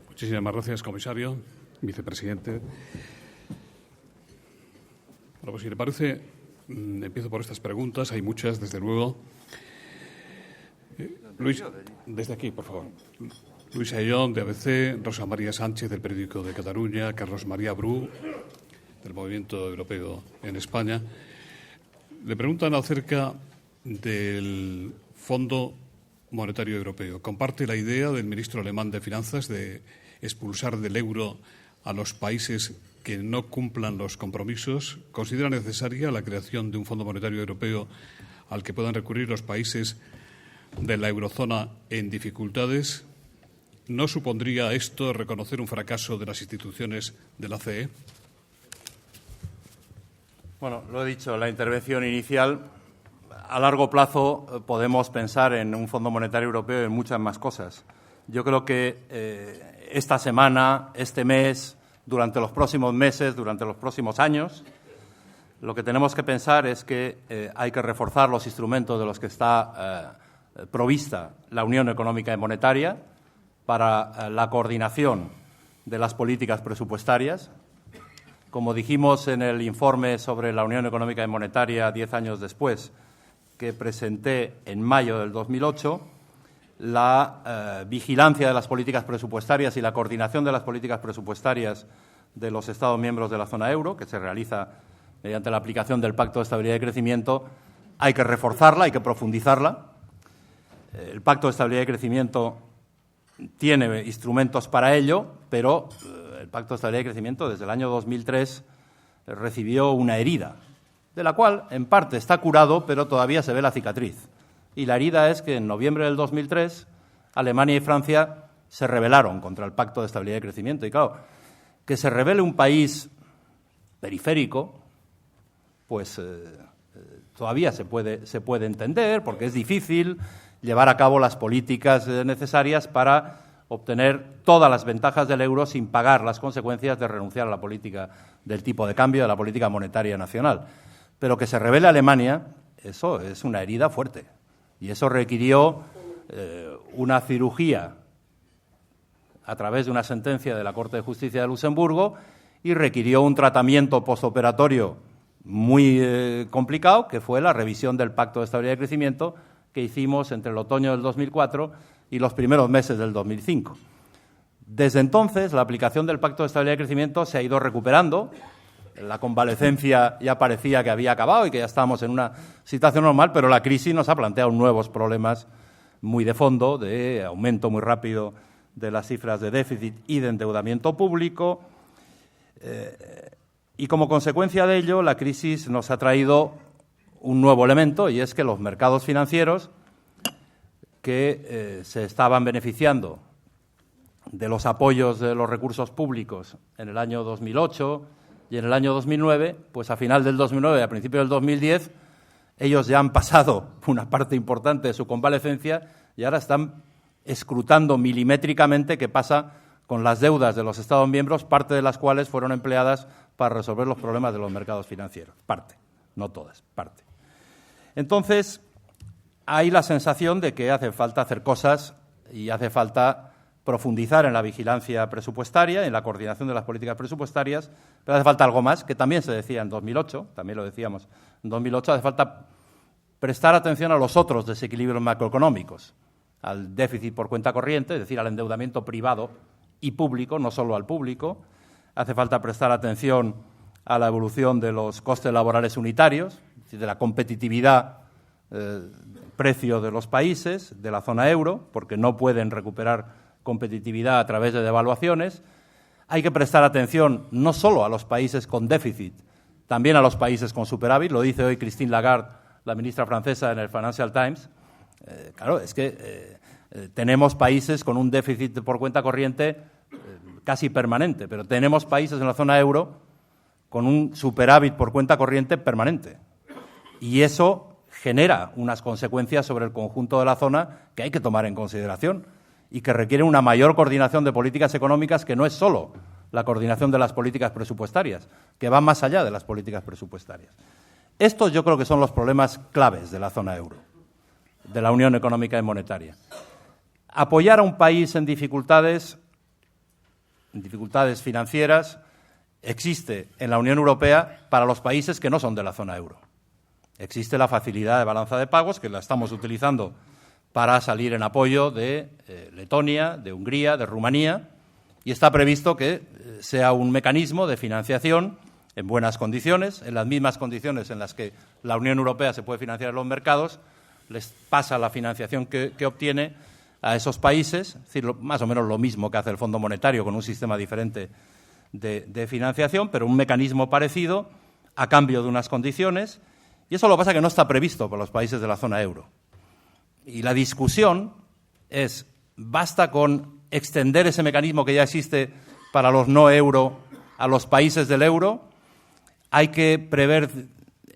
Muchísimas gracias, comisario, vicepresidente. Bueno, pues si le parece, empiezo por estas preguntas. Hay muchas, desde luego. Luis, desde aquí, por favor. Luis Ayllón, de ABC, Rosa María Sánchez, del Periódico de Cataluña, Carlos María Bru, del Movimiento Europeo en España. Le preguntan acerca del Fondo Monetario Europeo. ¿Comparte la idea del ministro alemán de Finanzas de expulsar del euro a los países que no cumplan los compromisos? ¿Considera necesaria la creación de un Fondo Monetario Europeo al que puedan recurrir los países de la eurozona en dificultades? ¿No supondría esto reconocer un fracaso de las instituciones de la CE? Bueno, lo he dicho en la intervención inicial. A largo plazo podemos pensar en un Fondo Monetario Europeo y en muchas más cosas. Yo creo que esta semana, este mes, durante los próximos meses, durante los próximos años, lo que tenemos que pensar es que hay que reforzar los instrumentos de los que está provista la Unión Económica y Monetaria para la coordinación de las políticas presupuestarias. Como dijimos en el informe sobre la Unión Económica y Monetaria 10 años después, que presenté en mayo del 2008, la vigilancia de las políticas presupuestarias y la coordinación de las políticas presupuestarias de los Estados miembros de la zona euro, que se realiza mediante la aplicación del Pacto de Estabilidad y Crecimiento, hay que reforzarla, hay que profundizarla. El Pacto de Estabilidad y Crecimiento tiene instrumentos para ello, pero el Pacto de Estabilidad y Crecimiento desde el año 2003 recibió una herida, de la cual en parte está curado, pero todavía se ve la cicatriz. Y la herida es que en noviembre del 2003 Alemania y Francia se rebelaron contra el Pacto de Estabilidad y Crecimiento. Y claro, que se rebele un país periférico, pues todavía se puede entender, porque es difícil llevar a cabo las políticas necesarias para obtener todas las ventajas del euro sin pagar las consecuencias de renunciar a la política del tipo de cambio, de la política monetaria nacional. Pero que se rebele Alemania, eso es una herida fuerte. Y eso requirió una cirugía a través de una sentencia de la Corte de Justicia de Luxemburgo y requirió un tratamiento postoperatorio muy complicado, que fue la revisión del Pacto de Estabilidad y Crecimiento que hicimos entre el otoño del 2004 y los primeros meses del 2005. Desde entonces, la aplicación del Pacto de Estabilidad y Crecimiento se ha ido recuperando. La convalecencia ya parecía que había acabado y que ya estábamos en una situación normal, pero la crisis nos ha planteado nuevos problemas muy de fondo, de aumento muy rápido de las cifras de déficit y de endeudamiento público. Y como consecuencia de ello, la crisis nos ha traído un nuevo elemento, y es que los mercados financieros que se estaban beneficiando de los apoyos de los recursos públicos en el año 2008 y en el año 2009, pues a final del 2009 y a principios del 2010, ellos ya han pasado una parte importante de su convalecencia y ahora están escrutando milimétricamente qué pasa con las deudas de los Estados miembros, parte de las cuales fueron empleadas para resolver los problemas de los mercados financieros. Parte, no todas, parte. Entonces, hay la sensación de que hace falta hacer cosas y hace falta profundizar en la vigilancia presupuestaria, en la coordinación de las políticas presupuestarias, pero hace falta algo más, que también se decía en 2008, también lo decíamos en 2008, hace falta prestar atención a los otros desequilibrios macroeconómicos, al déficit por cuenta corriente, es decir, al endeudamiento privado y público, no solo al público. Hace falta prestar atención a la evolución de los costes laborales unitarios, es decir, de la competitividad precio de los países de la zona euro, porque no pueden recuperar competitividad a través de devaluaciones. Hay que prestar atención no solo a los países con déficit, también a los países con superávit. Lo dice hoy Christine Lagarde, la ministra francesa, en el Financial Times. Claro, es que tenemos países con un déficit por cuenta corriente casi permanente, pero tenemos países en la zona euro con un superávit por cuenta corriente permanente. Y eso genera unas consecuencias sobre el conjunto de la zona que hay que tomar en consideración y que requieren una mayor coordinación de políticas económicas, que no es solo la coordinación de las políticas presupuestarias, que va más allá de las políticas presupuestarias. Estos yo creo que son los problemas claves de la zona euro, de la Unión Económica y Monetaria. Apoyar a un país en dificultades financieras existe en la Unión Europea para los países que no son de la zona euro. Existe la facilidad de balanza de pagos, que la estamos utilizando para salir en apoyo de Letonia, de Hungría, de Rumanía, y está previsto que sea un mecanismo de financiación en buenas condiciones, en las mismas condiciones en las que la Unión Europea se puede financiar en los mercados, les pasa la financiación que obtiene a esos países, es decir, más o menos lo mismo que hace el Fondo Monetario con un sistema diferente de financiación, pero un mecanismo parecido a cambio de unas condiciones, y eso lo que pasa es que no está previsto por los países de la zona euro. Y la discusión es, ¿basta con extender ese mecanismo que ya existe para los no euro a los países del euro? ¿Hay que prever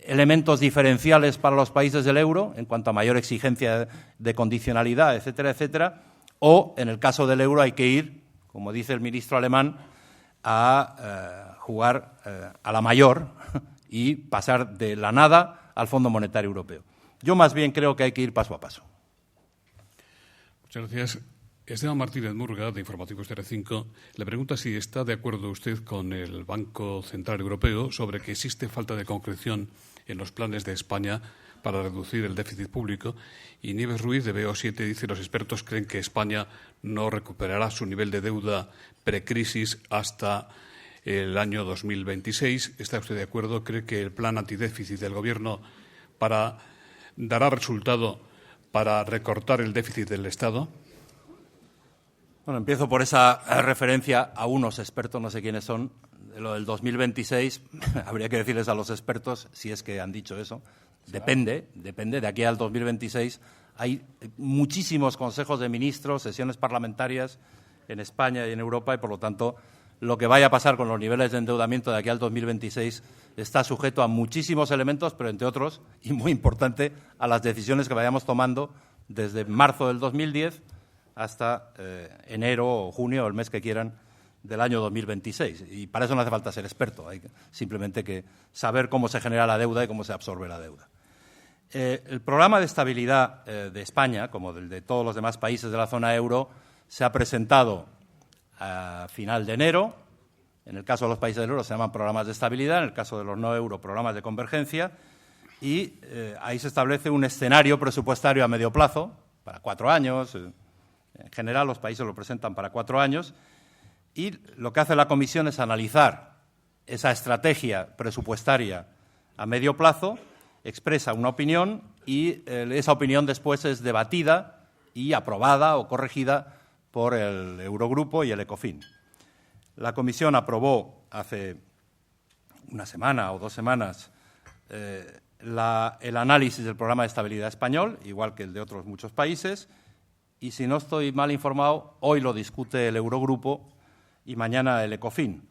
elementos diferenciales para los países del euro en cuanto a mayor exigencia de condicionalidad, etcétera, etcétera? O, en el caso del euro, hay que ir, como dice el ministro alemán, a jugar a la mayor y pasar de la nada al Fondo Monetario Europeo. Yo más bien creo que hay que ir paso a paso. Muchas gracias. Esteban Martínez Murga, de Informativos TR5, le pregunta si está de acuerdo usted con el Banco Central Europeo sobre que existe falta de concreción en los planes de España para reducir el déficit público. Y Nieves Ruiz, de BO7, dice: los expertos creen que España no recuperará su nivel de deuda precrisis hasta el año 2026. ¿Está usted de acuerdo? ¿Cree que el plan antidéficit del Gobierno dará resultado para recortar el déficit del Estado? Bueno, empiezo por esa referencia a unos expertos, no sé quiénes son. De lo del 2026, habría que decirles a los expertos, si es que han dicho eso, depende, de aquí al 2026 hay muchísimos consejos de ministros, sesiones parlamentarias en España y en Europa, y por lo tanto lo que vaya a pasar con los niveles de endeudamiento de aquí al 2026 está sujeto a muchísimos elementos, pero entre otros, y muy importante, a las decisiones que vayamos tomando desde marzo del 2010 hasta enero o junio, o el mes que quieran, del año 2026. Y para eso no hace falta ser experto, hay simplemente que saber cómo se genera la deuda y cómo se absorbe la deuda. El programa de estabilidad de España, como el de todos los demás países de la zona euro, se ha presentado a final de enero. En el caso de los países del euro se llaman programas de estabilidad, en el caso de los no euro, programas de convergencia, y ahí se establece un escenario presupuestario a medio plazo, para 4 años. En general, los países lo presentan para 4 años, y lo que hace la Comisión es analizar esa estrategia presupuestaria a medio plazo, expresa una opinión y esa opinión después es debatida y aprobada o corregida por el Eurogrupo y el Ecofin. La Comisión aprobó hace una semana o 2 semanas el análisis del programa de estabilidad español, igual que el de otros muchos países, y si no estoy mal informado, hoy lo discute el Eurogrupo y mañana el Ecofin.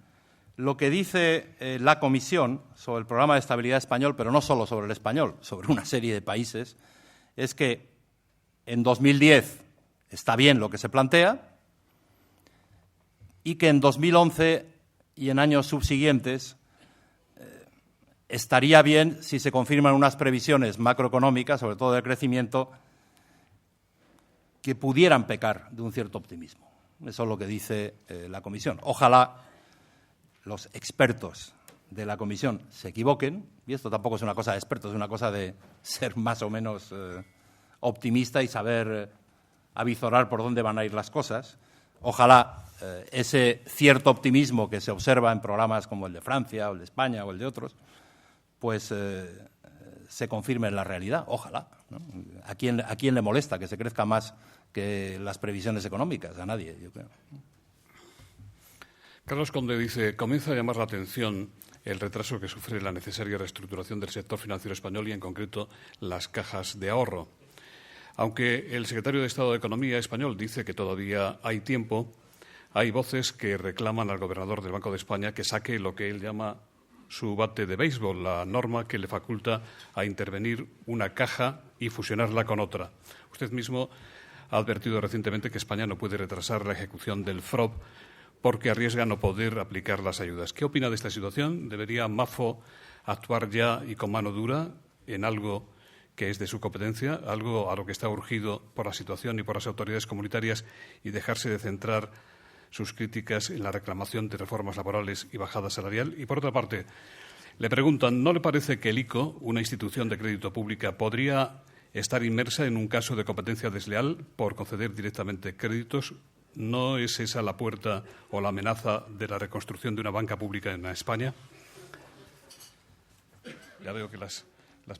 Lo que dice la Comisión sobre el programa de estabilidad español, pero no solo sobre el español, sobre una serie de países, es que en 2010 está bien lo que se plantea y que en 2011 y en años subsiguientes estaría bien si se confirman unas previsiones macroeconómicas, sobre todo de crecimiento, que pudieran pecar de un cierto optimismo. Eso es lo que dice la Comisión. Ojalá los expertos de la Comisión se equivoquen, y esto tampoco es una cosa de expertos, es una cosa de ser más o menos optimista y saber avizorar por dónde van a ir las cosas. ojalá ese cierto optimismo que se observa en programas como el de Francia o el de España o el de otros, pues se confirme en la realidad, ojalá, ¿no? ¿A quién le molesta que se crezca más que las previsiones económicas? A nadie, yo creo. Carlos Conde dice, comienza a llamar la atención el retraso que sufre la necesaria reestructuración del sector financiero español y, en concreto, las cajas de ahorro. Aunque el secretario de Estado de Economía español dice que todavía hay tiempo, hay voces que reclaman al gobernador del Banco de España que saque lo que él llama su bate de béisbol, la norma que le faculta a intervenir una caja y fusionarla con otra. Usted mismo ha advertido recientemente que España no puede retrasar la ejecución del FROB porque arriesga no poder aplicar las ayudas. ¿Qué opina de esta situación? ¿Debería MAFO actuar ya y con mano dura en algo que es de su competencia, algo a lo que está urgido por la situación y por las autoridades comunitarias, y dejarse de centrar sus críticas en la reclamación de reformas laborales y bajada salarial? Y, por otra parte, le preguntan, ¿no le parece que el ICO, una institución de crédito pública, podría estar inmersa en un caso de competencia desleal por conceder directamente créditos? ¿No es esa la puerta o la amenaza de la reconstrucción de una banca pública en España? Ya veo que las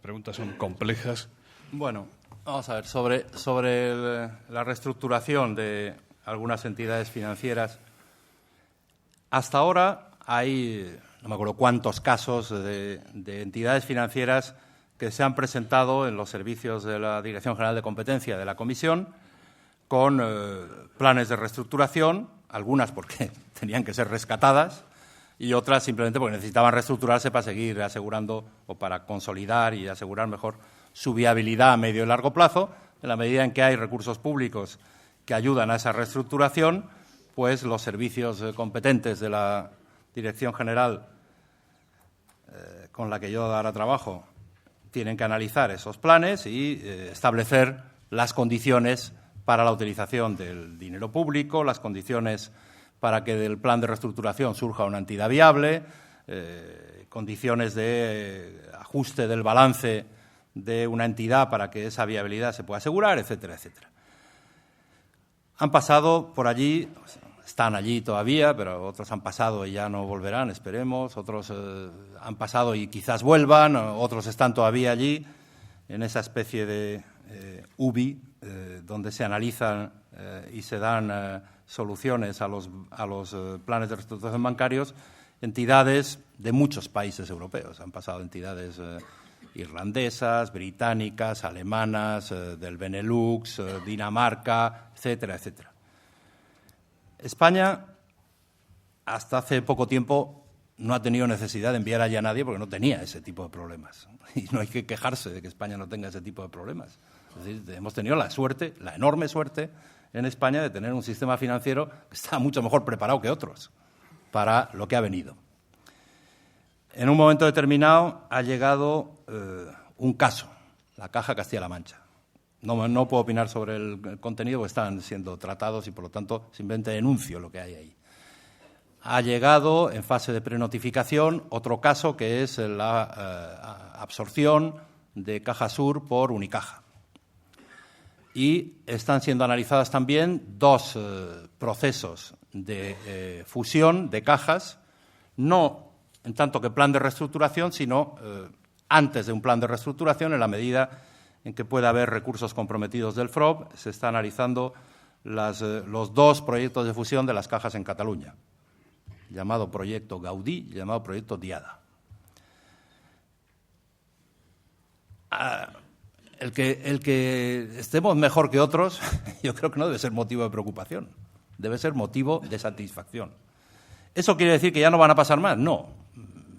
preguntas son complejas. Bueno, vamos a ver, sobre la reestructuración de algunas entidades financieras. Hasta ahora hay, no me acuerdo cuántos casos de entidades financieras que se han presentado en los servicios de la Dirección General de Competencia de la Comisión con planes de reestructuración, algunas porque tenían que ser rescatadas y otras simplemente porque necesitaban reestructurarse para seguir asegurando o para consolidar y asegurar mejor su viabilidad a medio y largo plazo. En la medida en que hay recursos públicos que ayudan a esa reestructuración, pues los servicios competentes de la Dirección General con la que yo ahora trabajo tienen que analizar esos planes y establecer las condiciones para la utilización del dinero público, las condiciones para que del plan de reestructuración surja una entidad viable, condiciones de ajuste del balance de una entidad para que esa viabilidad se pueda asegurar, etcétera, etcétera. Han pasado por allí, están allí todavía, pero otros han pasado y ya no volverán, esperemos, otros han pasado y quizás vuelvan, otros están todavía allí, en esa especie de UBI, donde se analizan y se dan soluciones a los planes de reestructuración bancarios, entidades de muchos países europeos. Han pasado entidades irlandesas, británicas, alemanas, del Benelux, Dinamarca, etcétera, etcétera. España, hasta hace poco tiempo, no ha tenido necesidad de enviar allí a nadie porque no tenía ese tipo de problemas. Y no hay que quejarse de que España no tenga ese tipo de problemas. Es decir, hemos tenido la suerte, la enorme suerte en España de tener un sistema financiero que está mucho mejor preparado que otros para lo que ha venido. En un momento determinado ha llegado un caso, la Caja Castilla-La Mancha. No puedo opinar sobre el contenido porque están siendo tratados y, por lo tanto, simplemente denuncio lo que hay ahí. Ha llegado, en fase de prenotificación, otro caso que es la absorción de Caja Sur por Unicaja. Y están siendo analizadas también dos procesos de fusión de cajas, no en tanto que plan de reestructuración, sino antes de un plan de reestructuración, en la medida en que pueda haber recursos comprometidos del FROB, se está analizando los dos proyectos de fusión de las cajas en Cataluña, llamado proyecto Gaudí y llamado proyecto Diada. El que estemos mejor que otros, yo creo que no debe ser motivo de preocupación, debe ser motivo de satisfacción. ¿Eso quiere decir que ya no van a pasar más? No,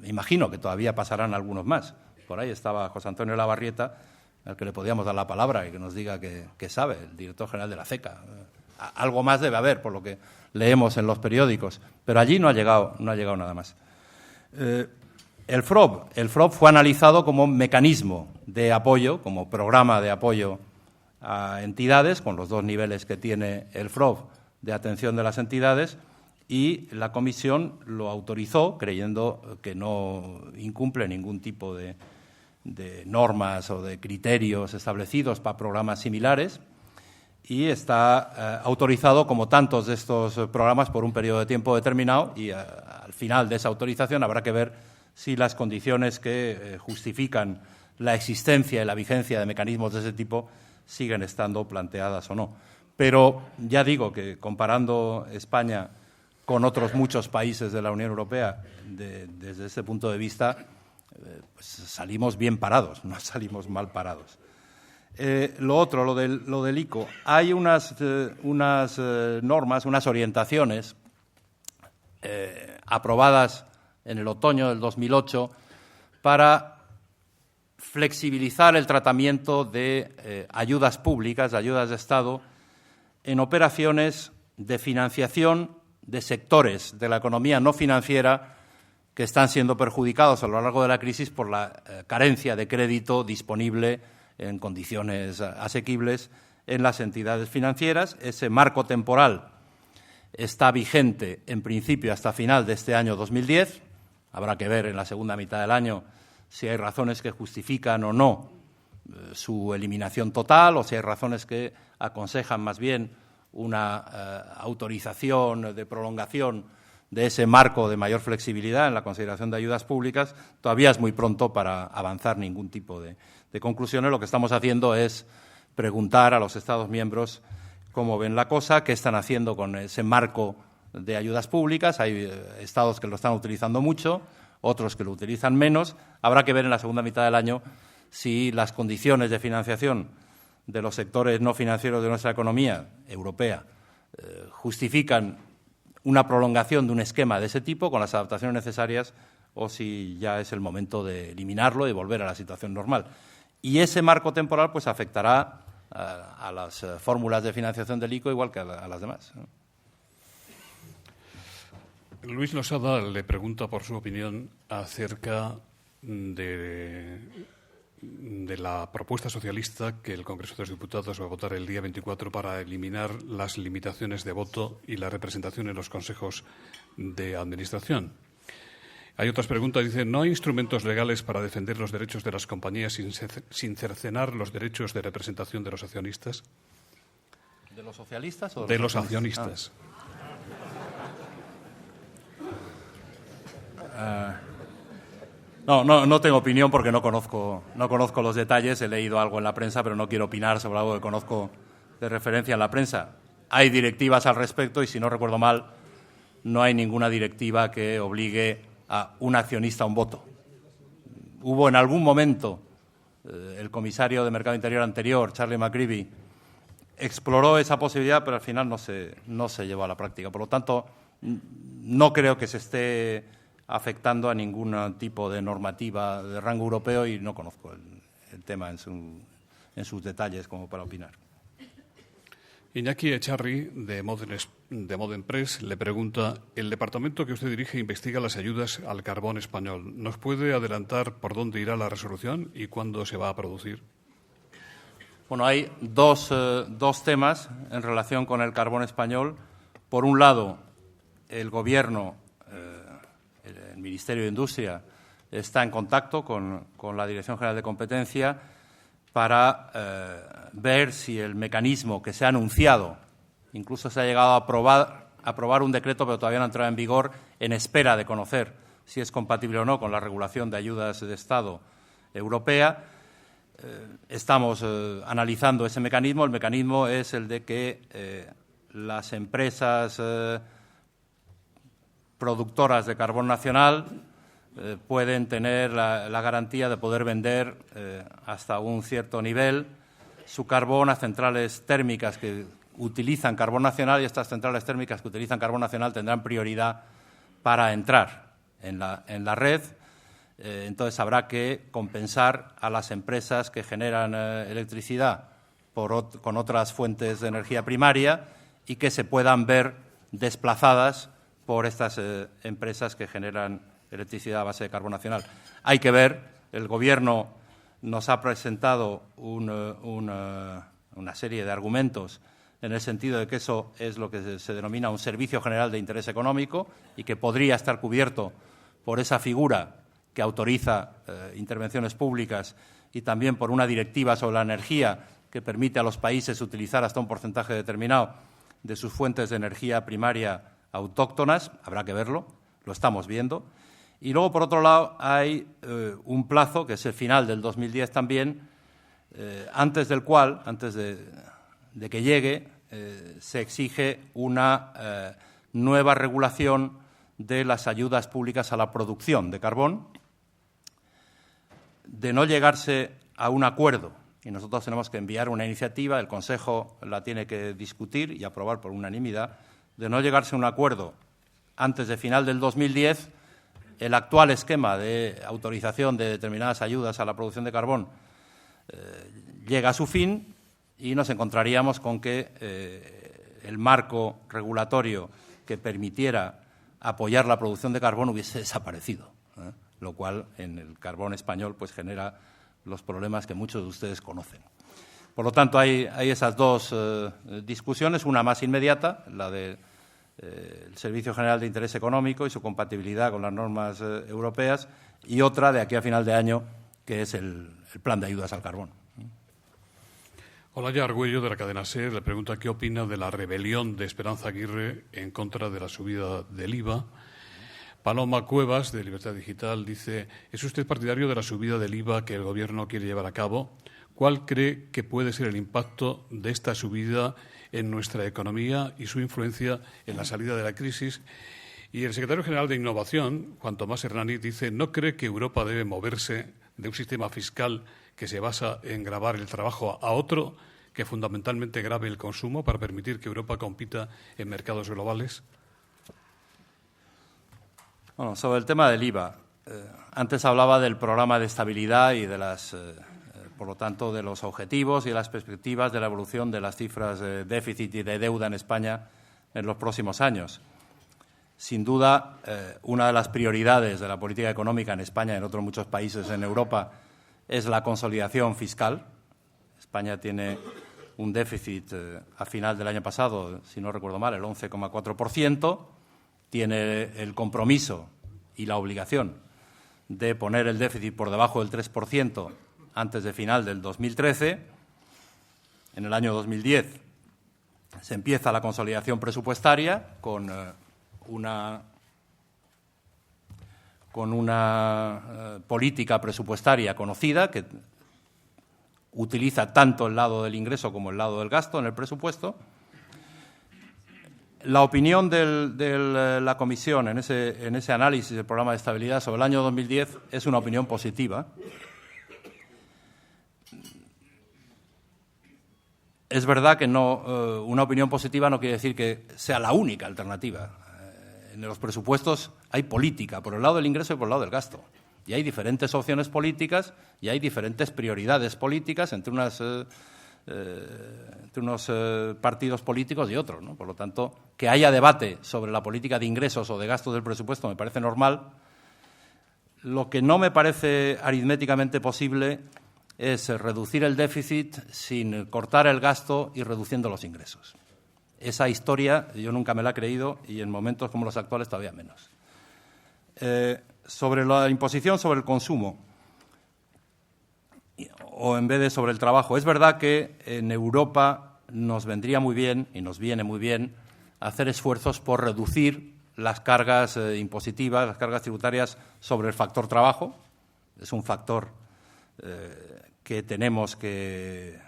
me imagino que todavía pasarán algunos más. Por ahí estaba José Antonio Lavarrieta, al que le podíamos dar la palabra y que nos diga que sabe, el director general de la CECA. Algo más debe haber, por lo que leemos en los periódicos, pero allí no ha llegado nada más. El FROB fue analizado como mecanismo de apoyo, como programa de apoyo a entidades, con los dos niveles que tiene el FROB de atención de las entidades, y la Comisión lo autorizó, creyendo que no incumple ningún tipo de normas o de criterios establecidos para programas similares, y está autorizado, como tantos de estos programas, por un periodo de tiempo determinado, y al final de esa autorización habrá que ver si las condiciones que justifican la existencia y la vigencia de mecanismos de ese tipo siguen estando planteadas o no. Pero ya digo que, comparando España con otros muchos países de la Unión Europea, desde ese punto de vista, pues salimos bien parados, no salimos mal parados. Lo otro, lo del ICO. Hay unas normas, unas orientaciones aprobadas en el otoño del 2008 para flexibilizar el tratamiento de ayudas públicas, de ayudas de Estado, en operaciones de financiación de sectores de la economía no financiera que están siendo perjudicados a lo largo de la crisis por la carencia de crédito disponible en condiciones asequibles en las entidades financieras. Ese marco temporal está vigente, en principio, hasta final de este año 2010. Habrá que ver en la segunda mitad del año si hay razones que justifican o no su eliminación total, o si hay razones que aconsejan más bien una autorización de prolongación de ese marco de mayor flexibilidad en la consideración de ayudas públicas. Todavía es muy pronto para avanzar ningún tipo de conclusiones. Lo que estamos haciendo es preguntar a los Estados miembros cómo ven la cosa, qué están haciendo con ese marco de ayudas públicas. Hay Estados que lo están utilizando mucho, otros que lo utilizan menos. Habrá que ver en la segunda mitad del año si las condiciones de financiación de los sectores no financieros de nuestra economía europea justifican una prolongación de un esquema de ese tipo con las adaptaciones necesarias, o si ya es el momento de eliminarlo y volver a la situación normal. Y ese marco temporal pues afectará a las fórmulas de financiación del ICO igual que a las demás. Luis Losada le pregunta por su opinión acerca de la propuesta socialista que el Congreso de los Diputados va a votar el día 24 para eliminar las limitaciones de voto y la representación en los consejos de administración. Hay otras preguntas. Dice, ¿no hay instrumentos legales para defender los derechos de las compañías sin cercenar los derechos de representación de los accionistas? ¿De los socialistas o de los accionistas? No tengo opinión porque no conozco los detalles. He leído algo en la prensa, pero no quiero opinar sobre algo que conozco de referencia en la prensa. Hay directivas al respecto y, si no recuerdo mal, no hay ninguna directiva que obligue a un accionista a un voto. Hubo en algún momento, el comisario de Mercado Interior anterior, Charlie McCreevy, exploró esa posibilidad, pero al final no se llevó a la práctica. Por lo tanto, no creo que se esté afectando a ningún tipo de normativa de rango europeo y no conozco el tema en sus detalles como para opinar. Iñaki Echarri, de Modern Press, le pregunta, el departamento que usted dirige investiga las ayudas al carbón español. ¿Nos puede adelantar por dónde irá la resolución y cuándo se va a producir? Bueno, hay dos temas en relación con el carbón español. Por un lado, el Gobierno, el Ministerio de Industria, está en contacto con la Dirección General de Competencia para ver si el mecanismo que se ha anunciado, incluso se ha llegado a aprobar un decreto, pero todavía no ha entrado en vigor, en espera de conocer si es compatible o no con la regulación de ayudas de Estado europea. Estamos analizando ese mecanismo. El mecanismo es el de que las empresas productoras de carbón nacional pueden tener la garantía de poder vender hasta un cierto nivel su carbón a centrales térmicas que utilizan carbón nacional, y estas centrales térmicas que utilizan carbón nacional tendrán prioridad para entrar en la red. Entonces habrá que compensar a las empresas que generan electricidad con otras fuentes de energía primaria y que se puedan ver desplazadas por estas empresas que generan electricidad a base de carbón nacional. Hay que ver, el Gobierno nos ha presentado una serie de argumentos en el sentido de que eso es lo que se denomina un servicio general de interés económico y que podría estar cubierto por esa figura que autoriza intervenciones públicas y también por una directiva sobre la energía que permite a los países utilizar hasta un porcentaje determinado de sus fuentes de energía primaria autóctonas. Habrá que verlo, lo estamos viendo. Y luego, por otro lado, hay un plazo, que es el final del 2010 también, antes del cual, antes de que llegue, se exige una nueva regulación de las ayudas públicas a la producción de carbón. De no llegarse a un acuerdo, y nosotros tenemos que enviar una iniciativa, el Consejo la tiene que discutir y aprobar por unanimidad, de no llegarse a un acuerdo antes de final del 2010, el actual esquema de autorización de determinadas ayudas a la producción de carbón llega a su fin y nos encontraríamos con que el marco regulatorio que permitiera apoyar la producción de carbón hubiese desaparecido, lo cual en el carbón español pues genera los problemas que muchos de ustedes conocen. Por lo tanto, hay esas dos discusiones, una más inmediata, la del Servicio General de Interés Económico y su compatibilidad con las normas europeas, y otra de aquí a final de año, que es el plan de ayudas al carbón. Olaya Argüello, de la cadena SER, le pregunta qué opina de la rebelión de Esperanza Aguirre en contra de la subida del IVA. Paloma Cuevas, de Libertad Digital, dice: ¿es usted partidario de la subida del IVA que el Gobierno quiere llevar a cabo? ¿Cuál cree que puede ser el impacto de esta subida en nuestra economía y su influencia en la salida de la crisis? Y el secretario general de Innovación, Juan Tomás Hernani, dice: ¿no cree que Europa debe moverse de un sistema fiscal que se basa en gravar el trabajo a otro que fundamentalmente grave el consumo para permitir que Europa compita en mercados globales? Bueno, sobre el tema del IVA, antes hablaba del programa de estabilidad y de por lo tanto, de los objetivos y las perspectivas de la evolución de las cifras de déficit y de deuda en España en los próximos años. Sin duda, una de las prioridades de la política económica en España y en otros muchos países en Europa es la consolidación fiscal. España tiene un déficit a final del año pasado, si no recuerdo mal, el 11,4%. Tiene el compromiso y la obligación de poner el déficit por debajo del 3% antes de final del 2013. En el año 2010 se empieza la consolidación presupuestaria con una política presupuestaria conocida que utiliza tanto el lado del ingreso como el lado del gasto en el presupuesto. La opinión de la Comisión en ese análisis del programa de estabilidad sobre el año 2010 es una opinión positiva. Es verdad que una opinión positiva no quiere decir que sea la única alternativa. En los presupuestos hay política por el lado del ingreso y por el lado del gasto. Y hay diferentes opciones políticas y hay diferentes prioridades políticas entre unos partidos políticos y otros, ¿no? Por lo tanto, que haya debate sobre la política de ingresos o de gastos del presupuesto me parece normal. Lo que no me parece aritméticamente posible es reducir el déficit sin cortar el gasto y reduciendo los ingresos. Esa historia yo nunca me la he creído y en momentos como los actuales todavía menos. Sobre la imposición sobre el consumo, o en vez de sobre el trabajo, es verdad que en Europa nos vendría muy bien y nos viene muy bien hacer esfuerzos por reducir las cargas impositivas, las cargas tributarias sobre el factor trabajo. Es un factor que tenemos que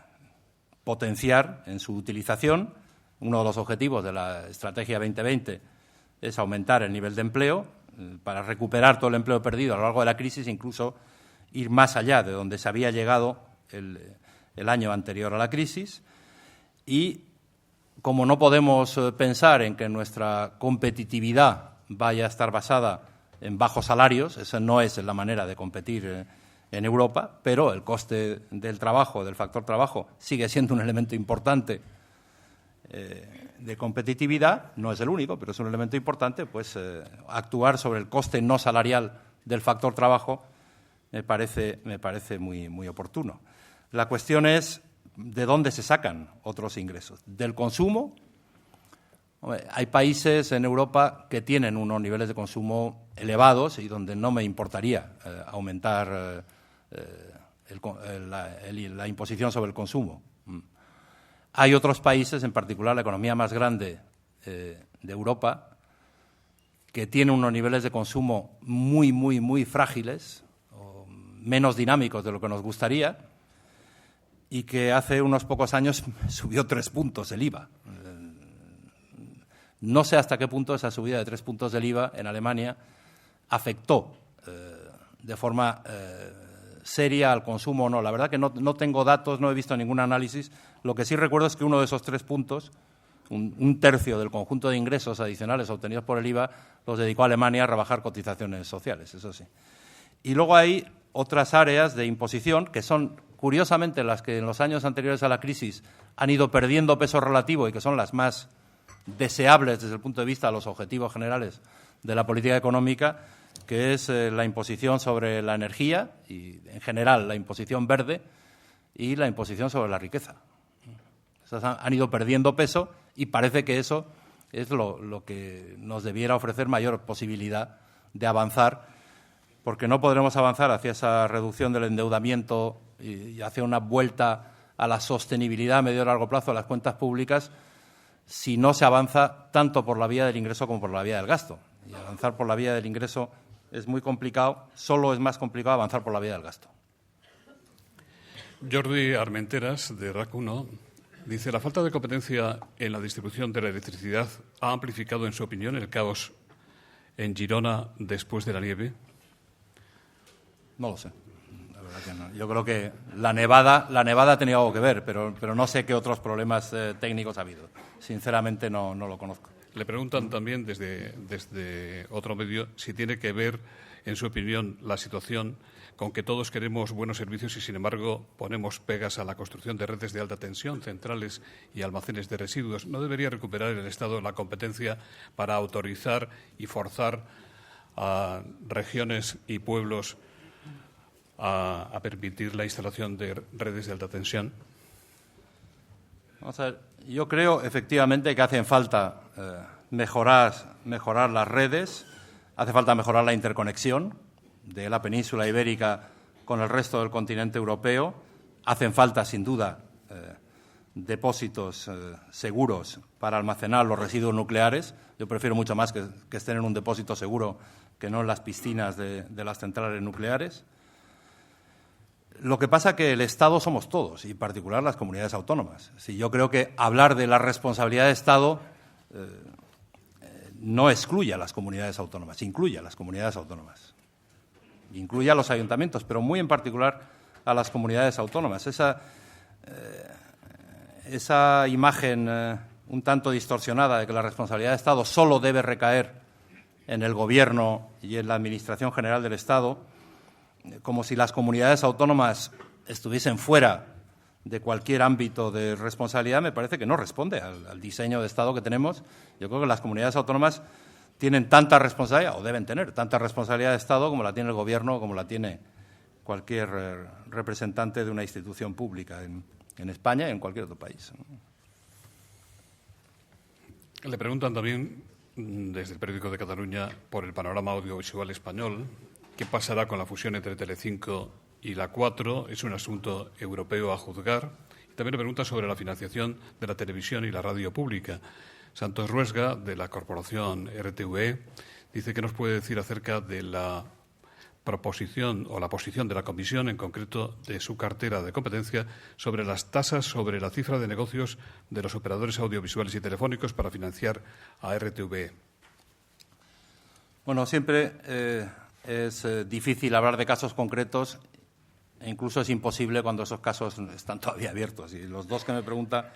potenciar en su utilización. Uno de los objetivos de la Estrategia 2020 es aumentar el nivel de empleo para recuperar todo el empleo perdido a lo largo de la crisis, incluso ir más allá de donde se había llegado el año anterior a la crisis. Y como no podemos pensar en que nuestra competitividad vaya a estar basada en bajos salarios, esa no es la manera de competir en Europa, pero el coste del trabajo, del factor trabajo, sigue siendo un elemento importante de competitividad. No es el único, pero es un elemento importante. Pues actuar sobre el coste no salarial del factor trabajo me parece muy, muy oportuno. La cuestión es de dónde se sacan otros ingresos. ¿Del consumo? Hombre, hay países en Europa que tienen unos niveles de consumo elevados y donde no me importaría aumentar la imposición sobre el consumo. Hay otros países, en particular la economía más grande de Europa, que tiene unos niveles de consumo muy frágiles, o menos dinámicos de lo que nos gustaría, y que hace unos pocos años subió 3 puntos el IVA. No sé hasta qué punto esa subida de 3 puntos del IVA en Alemania afectó de forma seria al consumo o no. La verdad que no tengo datos, no he visto ningún análisis. Lo que sí recuerdo es que uno de esos 3 puntos, un tercio del conjunto de ingresos adicionales obtenidos por el IVA, los dedicó a Alemania a rebajar cotizaciones sociales, eso sí. Y luego hay otras áreas de imposición que son, curiosamente, las que en los años anteriores a la crisis han ido perdiendo peso relativo y que son las más deseables desde el punto de vista de los objetivos generales de la política económica, que es la imposición sobre la energía y, en general, la imposición verde y la imposición sobre la riqueza. Esas han ido perdiendo peso y parece que eso es lo que nos debiera ofrecer mayor posibilidad de avanzar, porque no podremos avanzar hacia esa reducción del endeudamiento y hacia una vuelta a la sostenibilidad a medio y largo plazo de las cuentas públicas si no se avanza tanto por la vía del ingreso como por la vía del gasto. Y avanzar por la vía del ingreso es muy complicado, solo es más complicado avanzar por la vía del gasto. Jordi Armenteras, de RAC1, dice: la falta de competencia en la distribución de la electricidad ha amplificado, en su opinión, el caos en Girona después de la nieve. No lo sé, la verdad que no. Yo creo que la nevada ha tenido algo que ver, pero no sé qué otros problemas técnicos ha habido. Sinceramente no lo conozco. Le preguntan también desde otro medio si tiene que ver, en su opinión, la situación con que todos queremos buenos servicios y, sin embargo, ponemos pegas a la construcción de redes de alta tensión, centrales y almacenes de residuos. ¿No debería recuperar el Estado la competencia para autorizar y forzar a regiones y pueblos a permitir la instalación de redes de alta tensión? Vamos a ver, yo creo efectivamente que hacen falta mejorar las redes, hace falta mejorar la interconexión de la península ibérica con el resto del continente europeo, hacen falta, sin duda, depósitos seguros para almacenar los residuos nucleares. Yo prefiero mucho más que estén en un depósito seguro que no en las piscinas de las centrales nucleares. Lo que pasa es que el Estado somos todos, y en particular las comunidades autónomas. Si yo creo que hablar de la responsabilidad de Estado no excluye a las comunidades autónomas, incluye a las comunidades autónomas. Incluye a los ayuntamientos, pero muy en particular a las comunidades autónomas. Esa imagen un tanto distorsionada de que la responsabilidad de Estado solo debe recaer en el Gobierno y en la Administración General del Estado, como si las comunidades autónomas estuviesen fuera de cualquier ámbito de responsabilidad, me parece que no responde al diseño de Estado que tenemos. Yo creo que las comunidades autónomas tienen tanta responsabilidad, o deben tener tanta responsabilidad de Estado como la tiene el Gobierno, como la tiene cualquier representante de una institución pública en España y en cualquier otro país. Le preguntan también, desde el Periódico de Cataluña, por el panorama audiovisual español. ¿Qué pasará con la fusión entre Telecinco y la 4? Es un asunto europeo a juzgar. Y también le pregunta sobre la financiación de la televisión y la radio pública. Santos Ruesga, de la corporación RTV, dice que nos puede decir acerca de la proposición o la posición de la Comisión, en concreto de su cartera de competencia, sobre las tasas sobre la cifra de negocios de los operadores audiovisuales y telefónicos para financiar a RTV. Bueno, siempre es difícil hablar de casos concretos e incluso es imposible cuando esos casos están todavía abiertos. Y los dos que me pregunta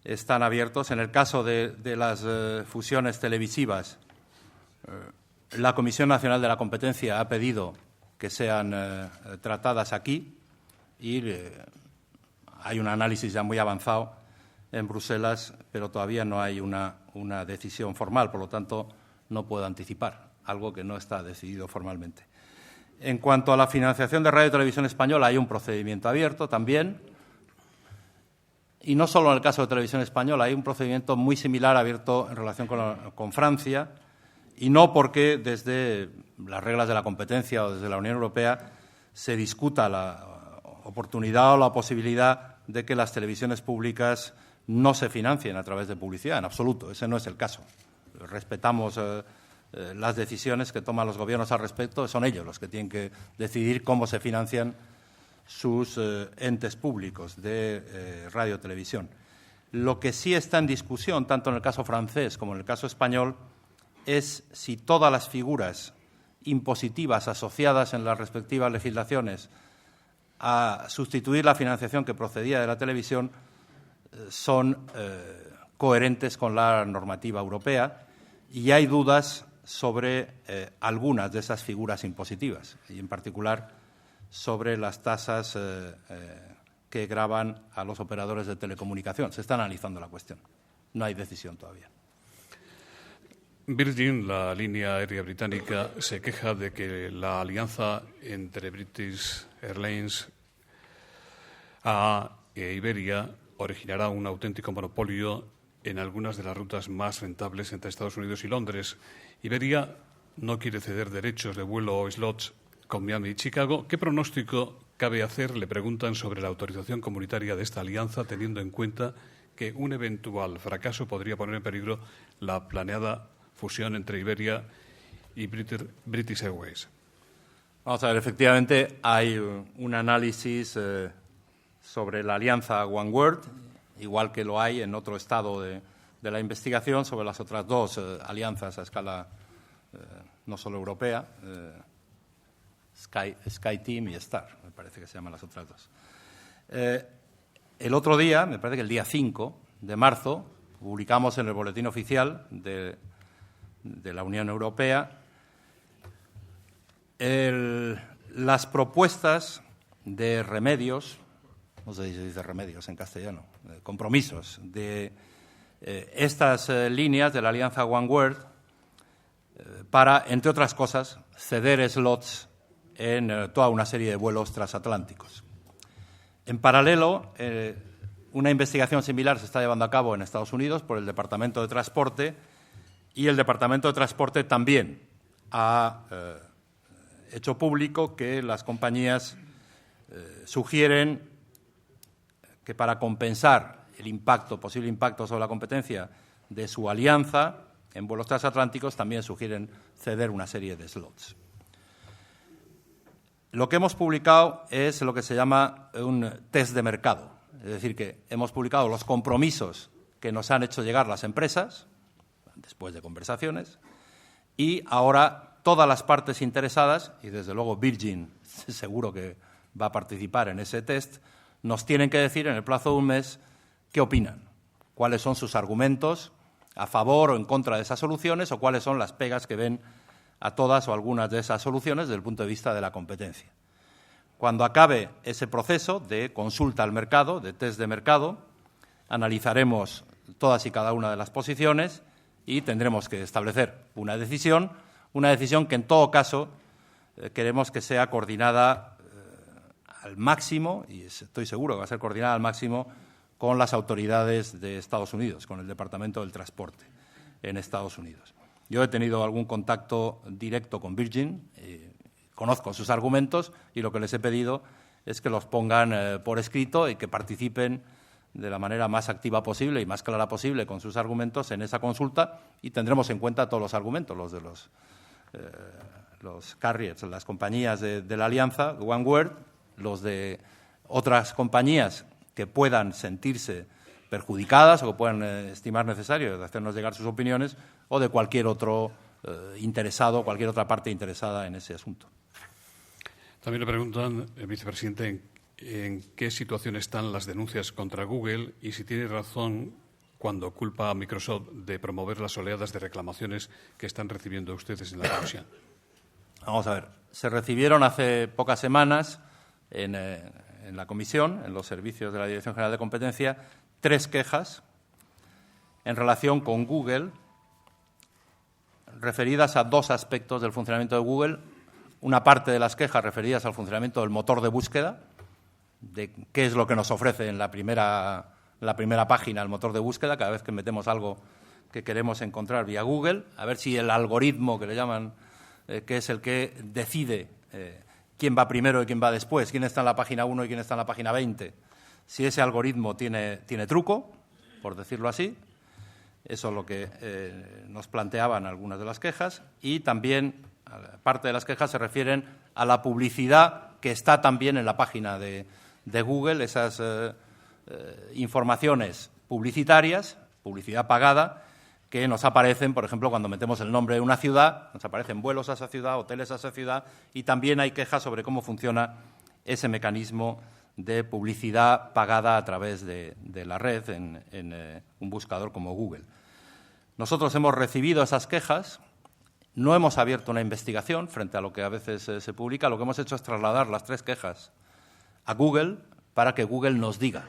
están abiertos. En el caso de las fusiones televisivas, la Comisión Nacional de la Competencia ha pedido que sean tratadas aquí y hay un análisis ya muy avanzado en Bruselas, pero todavía no hay una decisión formal, por lo tanto no puedo anticipar algo que no está decidido formalmente. En cuanto a la financiación de Radio y Televisión Española, hay un procedimiento abierto también, y no solo en el caso de Televisión Española, hay un procedimiento muy similar abierto en relación con Francia, y no porque desde las reglas de la competencia o desde la Unión Europea se discuta la oportunidad o la posibilidad de que las televisiones públicas no se financien a través de publicidad, en absoluto. Ese no es el caso. Respetamos las decisiones que toman los gobiernos al respecto. Son ellos los que tienen que decidir cómo se financian sus entes públicos de radio y televisión. Lo que sí está en discusión, tanto en el caso francés como en el caso español, es si todas las figuras impositivas asociadas en las respectivas legislaciones a sustituir la financiación que procedía de la televisión son coherentes con la normativa europea, y hay dudas sobre algunas de esas figuras impositivas, y en particular sobre las tasas que gravan a los operadores de telecomunicación. Se está analizando la cuestión. No hay decisión todavía. Virgin, la línea aérea británica, se queja de que la alianza entre British Airways e Iberia originará un auténtico monopolio en algunas de las rutas más rentables entre Estados Unidos y Londres. Iberia no quiere ceder derechos de vuelo o slots con Miami y Chicago. ¿Qué pronóstico cabe hacer, le preguntan, sobre la autorización comunitaria de esta alianza, teniendo en cuenta que un eventual fracaso podría poner en peligro la planeada fusión entre Iberia y British Airways? Vamos a ver, efectivamente hay un análisis sobre la alianza OneWorld, igual que lo hay en otro estado de la investigación sobre las otras dos alianzas a escala no solo europea, SkyTeam y Star, me parece que se llaman las otras dos. El otro día, me parece que el día 5 de marzo, publicamos en el Boletín Oficial de la Unión Europea las propuestas de remedios, no sé si se dice remedios en castellano, compromisos de estas líneas de la alianza OneWorld para, entre otras cosas, ceder slots en toda una serie de vuelos transatlánticos. En paralelo, una investigación similar se está llevando a cabo en Estados Unidos por el Departamento de Transporte, y el Departamento de Transporte también ha hecho público que las compañías sugieren que para compensar el posible impacto sobre la competencia de su alianza en vuelos transatlánticos, también sugieren ceder una serie de slots. Lo que hemos publicado es lo que se llama un test de mercado, es decir, que hemos publicado los compromisos que nos han hecho llegar las empresas después de conversaciones, y ahora todas las partes interesadas, y desde luego Virgin seguro que va a participar en ese test, nos tienen que decir en el plazo de un mes qué opinan, cuáles son sus argumentos a favor o en contra de esas soluciones, o cuáles son las pegas que ven a todas o algunas de esas soluciones desde el punto de vista de la competencia. Cuando acabe ese proceso de consulta al mercado, de test de mercado, analizaremos todas y cada una de las posiciones y tendremos que establecer una decisión que en todo caso queremos que sea coordinada al máximo, y estoy seguro que va a ser coordinada al máximo con las autoridades de Estados Unidos, con el Departamento del Transporte en Estados Unidos. Yo he tenido algún contacto directo con Virgin, conozco sus argumentos, y lo que les he pedido es que los pongan por escrito y que participen de la manera más activa posible y más clara posible con sus argumentos en esa consulta, y tendremos en cuenta todos los argumentos, los de los carriers, las compañías de la alianza OneWorld, los de otras compañías que puedan sentirse perjudicadas o que puedan estimar necesario hacernos llegar sus opiniones, o de cualquier otro interesado, cualquier otra parte interesada en ese asunto. También le preguntan, vicepresidente, en qué situación están las denuncias contra Google y si tiene razón cuando culpa a Microsoft de promover las oleadas de reclamaciones que están recibiendo ustedes en la comisión. Vamos a ver, se recibieron hace pocas semanas en la comisión, en los servicios de la Dirección General de Competencia, 3 quejas en relación con Google referidas a 2 aspectos del funcionamiento de Google. Una parte de las quejas referidas al funcionamiento del motor de búsqueda, de qué es lo que nos ofrece en la primera página el motor de búsqueda cada vez que metemos algo que queremos encontrar vía Google, a ver si el algoritmo que le llaman, que es el que decide quién va primero y quién va después, quién está en la página 1 y quién está en la página 20, si ese algoritmo tiene truco, por decirlo así. Eso es lo que nos planteaban algunas de las quejas, y también parte de las quejas se refieren a la publicidad que está también en la página de Google, esas informaciones publicitarias, publicidad pagada, que nos aparecen, por ejemplo, cuando metemos el nombre de una ciudad, nos aparecen vuelos a esa ciudad, hoteles a esa ciudad, y también hay quejas sobre cómo funciona ese mecanismo de publicidad pagada a través de la red en un buscador como Google. Nosotros hemos recibido esas quejas, no hemos abierto una investigación frente a lo que a veces se publica, lo que hemos hecho es trasladar las 3 quejas a Google para que Google nos diga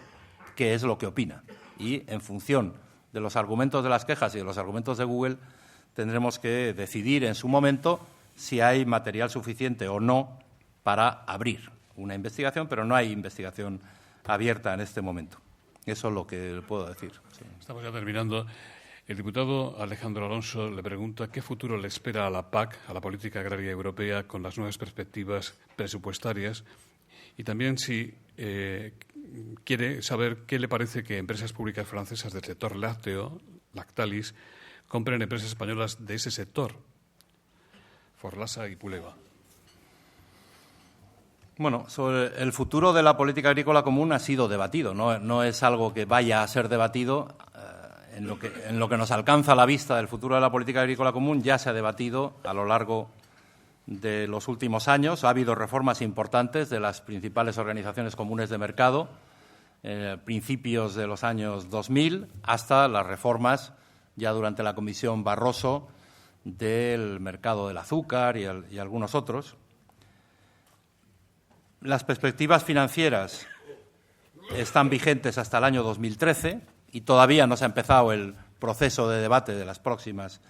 qué es lo que opina. Y en función de los argumentos de las quejas y de los argumentos de Google, tendremos que decidir en su momento si hay material suficiente o no para abrir una investigación, pero no hay investigación abierta en este momento. Eso es lo que le puedo decir. Sí. Estamos ya terminando. El diputado Alejandro Alonso le pregunta qué futuro le espera a la PAC, a la Política Agraria Europea, con las nuevas perspectivas presupuestarias, y también si quiere saber qué le parece que empresas públicas francesas del sector lácteo, Lactalis, compren empresas españolas de ese sector, Forlasa y Puleva. Bueno, sobre el futuro de la política agrícola común ha sido debatido, no es algo que vaya a ser debatido. En lo que nos alcanza a la vista del futuro de la política agrícola común ya se ha debatido a lo largo de los últimos años. Ha habido reformas importantes de las principales organizaciones comunes de mercado, principios de los años 2000, hasta las reformas ya durante la Comisión Barroso del mercado del azúcar y algunos otros. Las perspectivas financieras están vigentes hasta el año 2013 y todavía no se ha empezado el proceso de debate de las próximas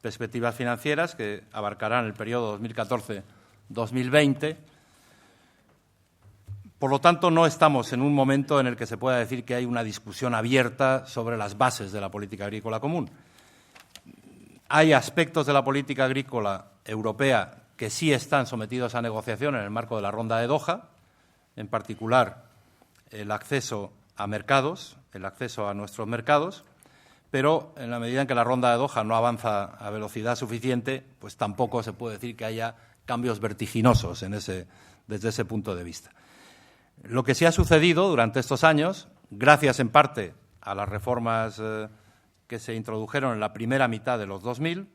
perspectivas financieras, que abarcarán el periodo 2014-2020. Por lo tanto, no estamos en un momento en el que se pueda decir que hay una discusión abierta sobre las bases de la política agrícola común. Hay aspectos de la política agrícola europea que sí están sometidos a negociación en el marco de la ronda de Doha, en particular el acceso a mercados, el acceso a nuestros mercados, pero en la medida en que la ronda de Doha no avanza a velocidad suficiente, pues tampoco se puede decir que haya cambios vertiginosos desde ese punto de vista. Lo que sí ha sucedido durante estos años, gracias en parte a las reformas que se introdujeron en la primera mitad de los 2000,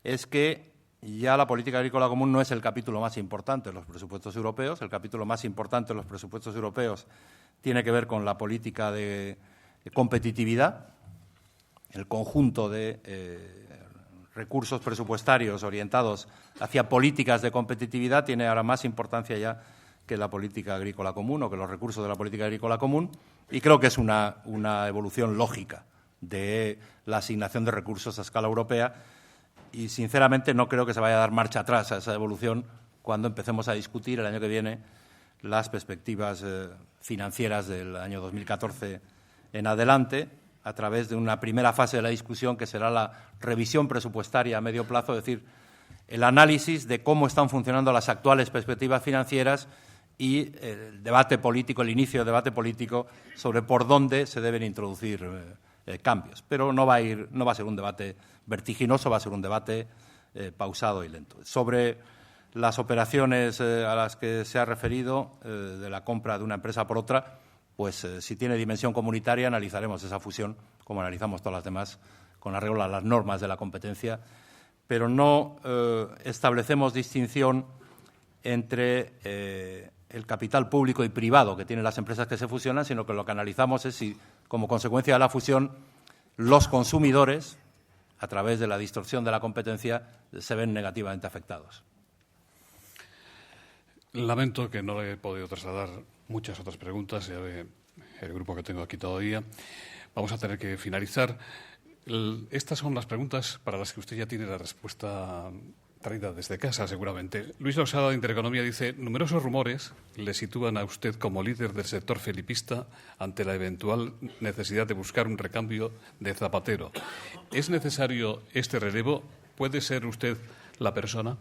es que ya la política agrícola común no es el capítulo más importante de los presupuestos europeos. El capítulo más importante de los presupuestos europeos tiene que ver con la política de competitividad. El conjunto de recursos presupuestarios orientados hacia políticas de competitividad tiene ahora más importancia ya que la política agrícola común o que los recursos de la política agrícola común, y creo que es una evolución lógica de la asignación de recursos a escala europea, y sinceramente no creo que se vaya a dar marcha atrás a esa evolución cuando empecemos a discutir el año que viene las perspectivas financieras del año 2014 en adelante, a través de una primera fase de la discusión que será la revisión presupuestaria a medio plazo, es decir, el análisis de cómo están funcionando las actuales perspectivas financieras y el debate político, el inicio del debate político sobre por dónde se deben introducir cambios. Pero no va a ser un debate vertiginoso, va a ser un debate pausado y lento. Sobre las operaciones a las que se ha referido, de la compra de una empresa por otra, pues si tiene dimensión comunitaria analizaremos esa fusión, como analizamos todas las demás, con arreglo a las normas de la competencia, pero no establecemos distinción entre el capital público y privado que tienen las empresas que se fusionan, sino que lo que analizamos es si, como consecuencia de la fusión, los consumidores, a través de la distorsión de la competencia, se ven negativamente afectados. Lamento que no le he podido trasladar muchas otras preguntas, ya ve el grupo que tengo aquí todavía. Vamos a tener que finalizar. Estas son las preguntas para las que usted ya tiene la respuesta traída desde casa, seguramente. Luis Losada, de Intereconomía, dice: numerosos rumores le sitúan a usted como líder del sector felipista ante la eventual necesidad de buscar un recambio de Zapatero. ¿Es necesario este relevo? ¿Puede ser usted la persona?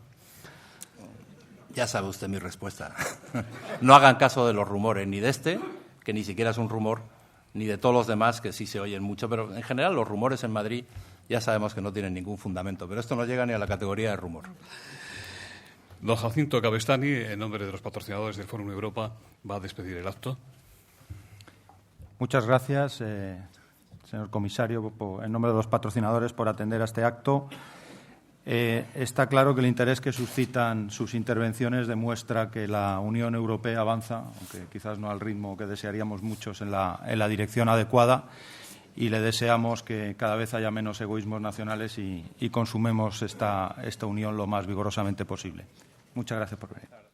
Ya sabe usted mi respuesta. No hagan caso de los rumores ni de este, que ni siquiera es un rumor, ni de todos los demás, que sí se oyen mucho, pero en general los rumores en Madrid ya sabemos que no tienen ningún fundamento, pero esto no llega ni a la categoría de rumor. Don Jacinto Cabestany, en nombre de los patrocinadores del Fórum Europa, va a despedir el acto. Muchas gracias, señor comisario, en nombre de los patrocinadores, por atender a este acto. Está claro que el interés que suscitan sus intervenciones demuestra que la Unión Europea avanza, aunque quizás no al ritmo que desearíamos muchos, en la dirección adecuada, y le deseamos que cada vez haya menos egoísmos nacionales y consumemos esta unión lo más vigorosamente posible. Muchas gracias por venir.